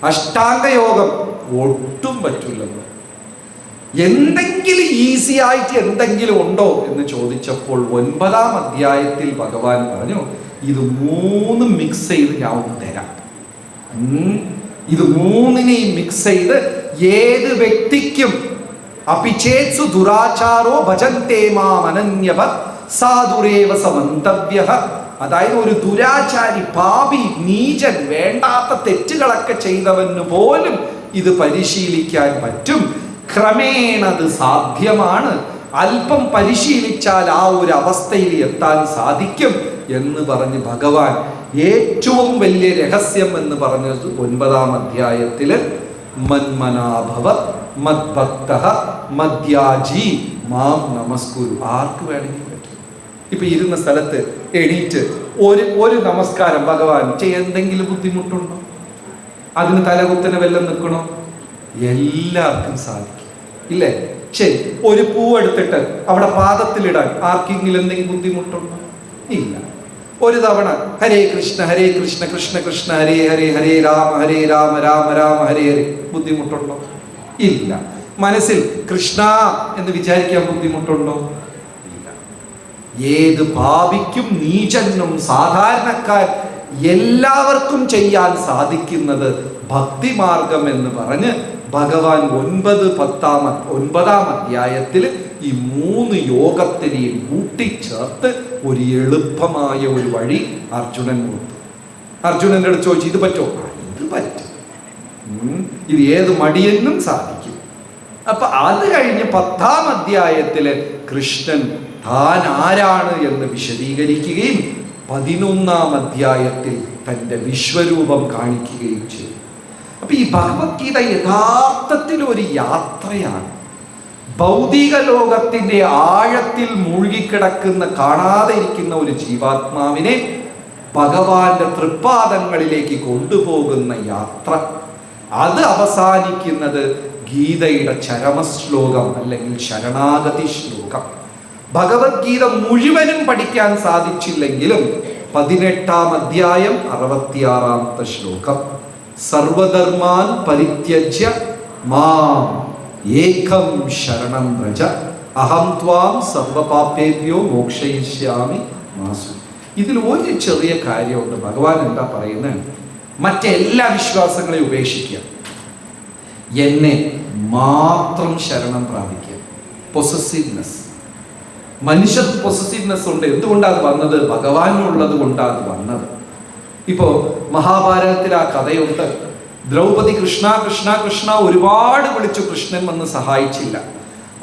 അഷ്ടാംഗയോഗം ഒട്ടും പറ്റില്ലെന്ന്. എന്തെങ്കിലും ഈസി ആയിട്ട് എന്തെങ്കിലും ഉണ്ടോ എന്ന് ചോദിച്ചപ്പോൾ 9-ാം അധ്യായത്തിൽ ഭഗവാൻ പറഞ്ഞു, ഇത് 3 മിക്സ് ചെയ്ത് ഞാൻ ഒന്ന് തരാം. ഇത് 3-നെയും മിക്സ് ചെയ്ത് ഏത് വ്യക്തിക്കും അപിചേത്സു ദുരാചാരോ ഭജന്തേ മാം അനന്യവത് സാധുരേവ സമന്തവ്യഃ. അതായത് ഒരു ദുരാചാരി, പാപി, നീചൻ, വേണ്ടാത്ത തെറ്റുകളൊക്കെ ചെയ്തവന് പോലും ഇത് പരിശീലിക്കാൻ പറ്റും. ക്രമേണ അത് സാധ്യമാണ്. അല്പം പരിശീലിച്ചാൽ ആ ഒരു അവസ്ഥയിൽ എത്താൻ സാധിക്കും എന്ന് പറഞ്ഞ് ഭഗവാൻ ഏറ്റവും വലിയ രഹസ്യം എന്ന് പറഞ്ഞത് 9-ാം അധ്യായത്തില് മന്മനാഭവ മദ്ഭക്തഃ മദ്യാജി മാം നമസ്കുരു. ആർക്ക് വേണമെങ്കിൽ പറ്റും. ഇപ്പൊ ഇരുന്ന സ്ഥലത്ത് എണീറ്റ് ഒരു നമസ്കാരം ഭഗവാൻ ചെയ്യാൻ എന്തെങ്കിലും ബുദ്ധിമുട്ടുണ്ടോ? അതിന് തലകുത്തനെ വല്ലം നിൽക്കണോ? എല്ലാവർക്കും സാധിക്കും, ഇല്ലേ? ശരി, ഒരു പൂവെടുത്തിട്ട് അവിടെ പാദത്തിലിടാൻ ആർക്കെങ്കിലും എന്തെങ്കിലും ബുദ്ധിമുട്ടുണ്ടോ? ഇല്ല. ഒരു തവണ ഹരേ കൃഷ്ണ കൃഷ്ണ കൃഷ്ണ ഹരേ ഹരേ ഹരേ രാമ രാമ രാമ ഹരേ ഹരേ ബുദ്ധിമുട്ടുണ്ടോ? ഇല്ല. മനസ്സിൽ കൃഷ്ണ എന്ന് വിചാരിക്കാൻ ബുദ്ധിമുട്ടുണ്ടോ? ഇല്ല. ഏത് പാപിക്കും നീചനും സാധാരണക്കാർ എല്ലാവർക്കും ചെയ്യാൻ സാധിക്കുന്നത് ഭക്തിമാർഗം എന്ന് പറഞ്ഞ് ഭഗവാൻ 9-10-9-ാം അധ്യായത്തിൽ ഈ 3 യോഗത്തിനെയും കൂട്ടിച്ചേർത്ത് ഒരു എളുപ്പമായ ഒരു വഴി അർജുനൻ കൊടുത്തു. അർജുനന്റെ അടുത്ത് ചോദിച്ചു, ഇത് പറ്റോ? ഇത് പറ്റും, ഇത് ഏത് മടിയനും സാധിക്കും. അപ്പൊ അത് കഴിഞ്ഞ് 10-ാം അധ്യായത്തില് കൃഷ്ണൻ താൻ ആരാണ് എന്ന് വിശദീകരിക്കുകയും 11-ാം അധ്യായത്തിൽ തൻ്റെ വിശ്വരൂപം കാണിക്കുകയും ചെയ്തു. അപ്പൊ ഈ ഭഗവത്ഗീത യഥാർത്ഥത്തിൽ ഒരു യാത്രയാണ്. ഭൗതിക ലോകത്തിന്റെ ആഴത്തിൽ മുഴുകിക്കിടക്കുന്ന, കാണാതെ ഇരിക്കുന്ന ഒരു ജീവാത്മാവിനെ ഭഗവാന്റെ തൃപ്പാദങ്ങളിലേക്ക് കൊണ്ടുപോകുന്ന യാത്ര. അത് അവസാനിക്കുന്നത് ഗീതയുടെ ചരമശ്ലോകം അല്ലെങ്കിൽ ശരണാഗതി ശ്ലോകം. ഭഗവത്ഗീത മുഴുവനും പഠിക്കാൻ സാധിച്ചില്ലെങ്കിലും 18-ാം അധ്യായം 66-ാമത്തെ ശ്ലോകം, സർവധർമാൻ പരിത്യജ്യ മാം ഏകം ശരണം വ്രജ അഹം ത്വാം സർവപാപേഭ്യോ മോക്ഷയിഷ്യാമി മാസു. ഇതിൽ ഒരു ചെറിയ കാര്യമുണ്ട്. ഭഗവാൻ എന്താ പറയുന്നത്? മറ്റെല്ലാ വിശ്വാസങ്ങളെയും ഉപേക്ഷിക്കുക, എന്നെ മാത്രം ശരണം പ്രാപിക്കുക. പൊസസീവ്നെസ്, മനുഷ്യർക്ക് പൊസസീവ്നെസ് ഉണ്ട്. എന്തുകൊണ്ടാണ് വന്നത്? ഭഗവാനുള്ളത് കൊണ്ടാണ് വന്നത്. ഇപ്പോ മഹാഭാരതത്തിൽ ആ കഥയുണ്ട്. ദ്രൗപദി കൃഷ്ണ കൃഷ്ണ കൃഷ്ണ ഒരുപാട് വിളിച്ചു, കൃഷ്ണൻ വന്ന് സഹായിച്ചില്ല.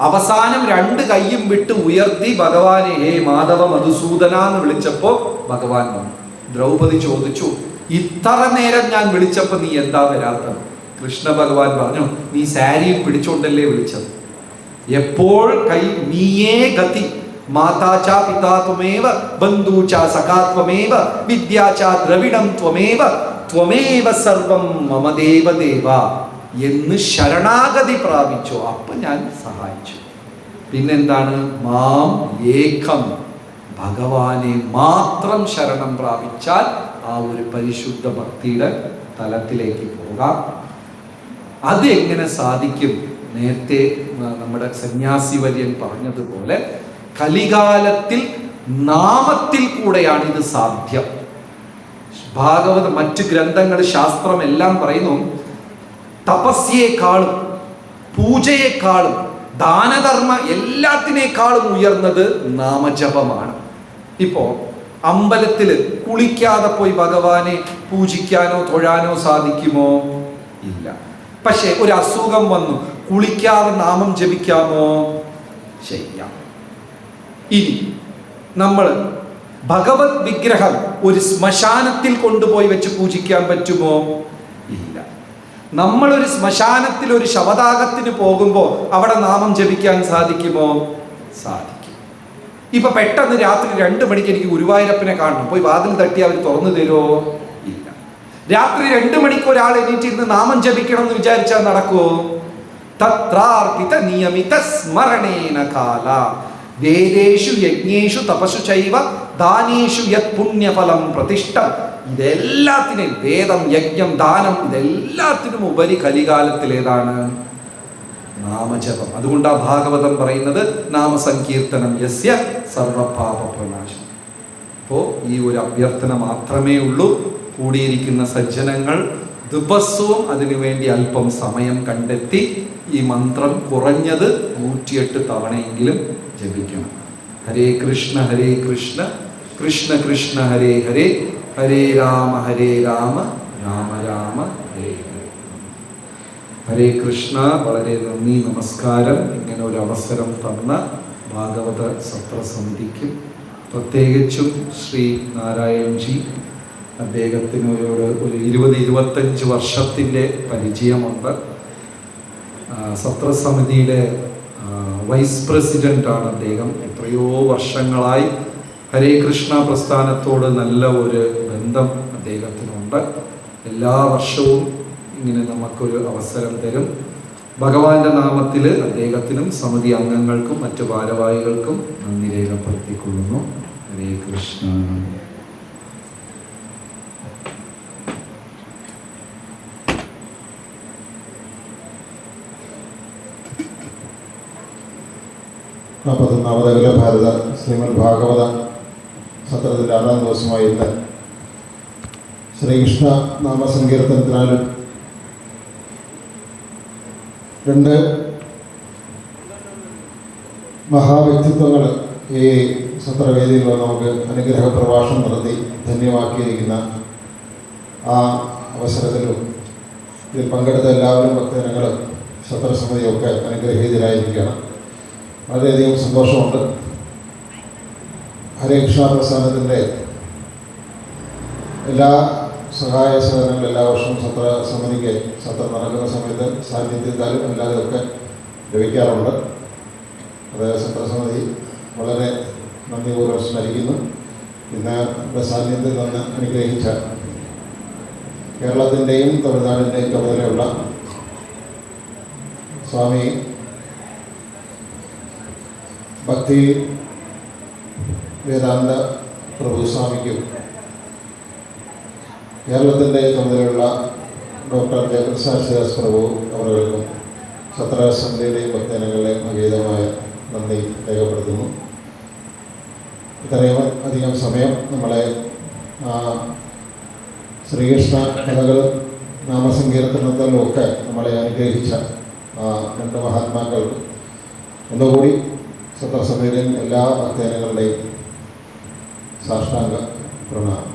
അവസാനം 2 കൈയും വിട്ട് ഉയർത്തി ഭഗവാനെ ഹേ മാധവ മധുസൂദന എന്ന് വിളിച്ചപ്പോ ഭഗവാൻ വന്നു. ദ്രൗപദി ചോദിച്ചു, ഇത്ര നേരം ഞാൻ വിളിച്ചപ്പോ നീ എന്താ വരാത്തത്? കൃഷ്ണ ഭഗവാൻ പറഞ്ഞു, നീ സാരിയും പിടിച്ചോണ്ടല്ലേ വിളിച്ചത്. എപ്പോൾ കൈ നീയേ ഗതി, മാതാചാ പിതാ ത്വമേവ ബന്ധൂചാ സഖാ ത്വമേവ വിദ്യാചാ ദ്രവിണം ത്വമേവ ത്വമേവ സർവം മമ ദേവദേവ എന്ന് ശരണാഗതി പ്രാപിച്ചു. അപ്പൊ ഞാൻ സഹായിച്ചു. പിന്നെന്താണ്? മാം ഏകം, ഭഗവാനെ മാത്രം ശരണം പ്രാപിച്ചാൽ ആ ഒരു പരിശുദ്ധ ഭക്തിയുടെ തലത്തിലേക്ക് പോകാം. അത് എങ്ങനെ സാധിക്കും? നേരത്തെ നമ്മുടെ സന്യാസി വര്യൻ പറഞ്ഞതുപോലെ കലികാലത്തിൽ നാമത്തിൽ കൂടെയാണ് ഇത് സാധ്യം. ഭാഗവത മറ്റ് ഗ്രന്ഥങ്ങൾ, ശാസ്ത്രം എല്ലാം പറയുന്നു തപസ്യേക്കാളും പൂജയെക്കാളും ദാനധർമ്മ എല്ലാത്തിനേക്കാളും ഉയർന്നത് നാമജപമാണ്. ഇപ്പോ അമ്പലത്തില് കുളിക്കാതെ പോയി ഭഗവാനെ പൂജിക്കാനോ തൊഴാനോ സാധിക്കുമോ? ഇല്ല. പക്ഷെ ഒരു അസുഖം വന്നു, കുളിക്കാതെ നാമം ജപിക്കാമോ? ചെയ്യാം. ഇനി നമ്മൾ ഭഗവത് വിഗ്രഹം ഒരു ശ്മശാനത്തിൽ കൊണ്ടുപോയി വെച്ച് പൂജിക്കാൻ പറ്റുമോ? ഇല്ല. നമ്മളൊരു ശ്മശാനത്തിൽ ഒരു ശവദാഹത്തിന് പോകുമ്പോൾ അവിടെ നാമം ജപിക്കാൻ സാധിക്കുമോ? സാധിക്കും. ഇപ്പൊ പെട്ടെന്ന് രാത്രി 2 മണിക്ക് എനിക്ക് ഗുരുവായൂരപ്പനെ കാണണം, പോയി വാതിൽ തട്ടി അവർ തുറന്നു തരുമോ? ഇല്ല. രാത്രി 2 മണിക്ക് ഒരാൾ എണീറ്റിരുന്ന് നാമം ജപിക്കണം എന്ന് വിചാരിച്ചാൽ നടക്കുമോ? തത്രാർപ്പിത നിയമിത സ്മരണേന കാല വേദേഷു യജ്ഞേഷു തപസ്സു ചൈവ ദാനേഷു യത് പുണ്യഫലം പ്രതിഷ്ഠം. ഇതെല്ലാത്തിനും, വേദം, യജ്ഞം, ദാനം, ഇതെല്ലാത്തിനും ഉപരി കലികാലത്തിൽ ഏതാണ്? നാമജപം. അതുകൊണ്ടാണ് ഭാഗവതം പറയുന്നത് നാമസങ്കീർത്തനം യസ്യ സർവപാപ പ്രനാശം. അപ്പോൾ ഈ ഒരു അഭ്യർത്ഥന മാത്രമേ ഉള്ളൂ. കൂടിയിരിക്കുന്ന സജ്ജനങ്ങൾ ദിവസവും അതിനുവേണ്ടി അല്പം സമയം കണ്ടെത്തി ഈ മന്ത്രം കുറഞ്ഞത് 108 തവണയെങ്കിലും ജപിക്കണം. ഹരേ കൃഷ്ണ കൃഷ്ണ കൃഷ്ണ ഹരേ ഹരേ, ഹരേ രാമ രാമ രാമ ഹരേ ഹരേ. ഹരേ കൃഷ്ണ. വളരെ നന്ദി, നമസ്കാരം. ഇങ്ങനെ ഒരു അവസരം തന്ന ഭാഗവത സത്രസമിതിക്കും പ്രത്യേകിച്ചും ശ്രീ നാരായൺജി, അദ്ദേഹത്തിന് ഒരു 20-25 വർഷത്തിൻ്റെ പരിചയമുണ്ട്. സത്രസമിതിയുടെ വൈസ് പ്രസിഡൻ്റാണ് അദ്ദേഹം. എത്രയോ വർഷങ്ങളായി ഹരേ കൃഷ്ണ പ്രസ്ഥാനത്തോട് നല്ല ഒരു ബന്ധം അദ്ദേഹത്തിനുണ്ട്. എല്ലാ വർഷവും ഇങ്ങനെ നമുക്കൊരു അവസരം തരും. ഭഗവാന്റെ നാമത്തിൽ അദ്ദേഹത്തിനും സമിതി അംഗങ്ങൾക്കും മറ്റു ഭാരവാഹികൾക്കും നന്ദി രേഖപ്പെടുത്തിക്കൊള്ളുന്നു. ഹരേ കൃഷ്ണ. അഖില ഭാരത ശ്രീമദ് ഭാഗവത സത്രത്തിൻ്റെ 6ാം ദിവസമായി ഇന്ന് ശ്രീകൃഷ്ണ നാമസങ്കീർത്തനത്തിനാലും 2 മഹാവ്യക്തിത്വങ്ങൾ ഈ സത്രവേദിയിൽ നമുക്ക് അനുഗ്രഹ പ്രഭാഷണം നടത്തി ധന്യമാക്കിയിരിക്കുന്ന ആ അവസരത്തിലും ഇതിൽ പങ്കെടുത്ത എല്ലാവരും ഭക്തജനങ്ങളും സത്രസമിതിയൊക്കെ അനുഗ്രഹീതരായിരിക്കുകയാണ്. വളരെയധികം സന്തോഷമുണ്ട്. ഹരേ കൃഷ്ണ പ്രസ്ഥാനത്തിൻ്റെ എല്ലാ സഹായ സഹകരണങ്ങളും എല്ലാ വർഷവും സമിതിക്ക് സത്രം നടക്കുന്ന സമയത്ത് സാന്നിധ്യത്താലും അല്ലാതെയൊക്കെ ലഭിക്കാറുണ്ട്. അത് സത്രസമിതി വളരെ നന്ദിപൂർവ്വം സ്മരിക്കുന്നു. ഇന്ന് ഇവിടെ സാന്നിധ്യത്തിൽ നിന്ന് അനുഗ്രഹിച്ച കേരളത്തിൻ്റെയും തമിഴ്നാടിൻ്റെയും ചുമതലയുള്ള സ്വാമി ഭക്തി വേദാന്ത പ്രഭുസ്വാമിക്കും കേരളത്തിൻ്റെ ചുമതലയുള്ള ഡോക്ടർ ജയപ്രസാദ് പ്രഭു അവർക്കും സത്രസമിതിയുടെയും ഭക്തജനങ്ങളുടെയും അഗീതമായ നന്ദി രേഖപ്പെടുത്തുന്നു. ഇത്രയും അധികം സമയം നമ്മളെ ശ്രീകൃഷ്ണ കഥകളും നാമസങ്കീർത്തനത്തിലും ഒക്കെ നമ്മളെ അനുഗ്രഹിച്ച 2 മഹാത്മാക്കൾക്ക് ഒന്നുകൂടി സത്രസമിതിയിലെയും എല്ലാ ഭക്തജനങ്ങളുടെയും സാഷ്ടാംഗ പ്രണാമം.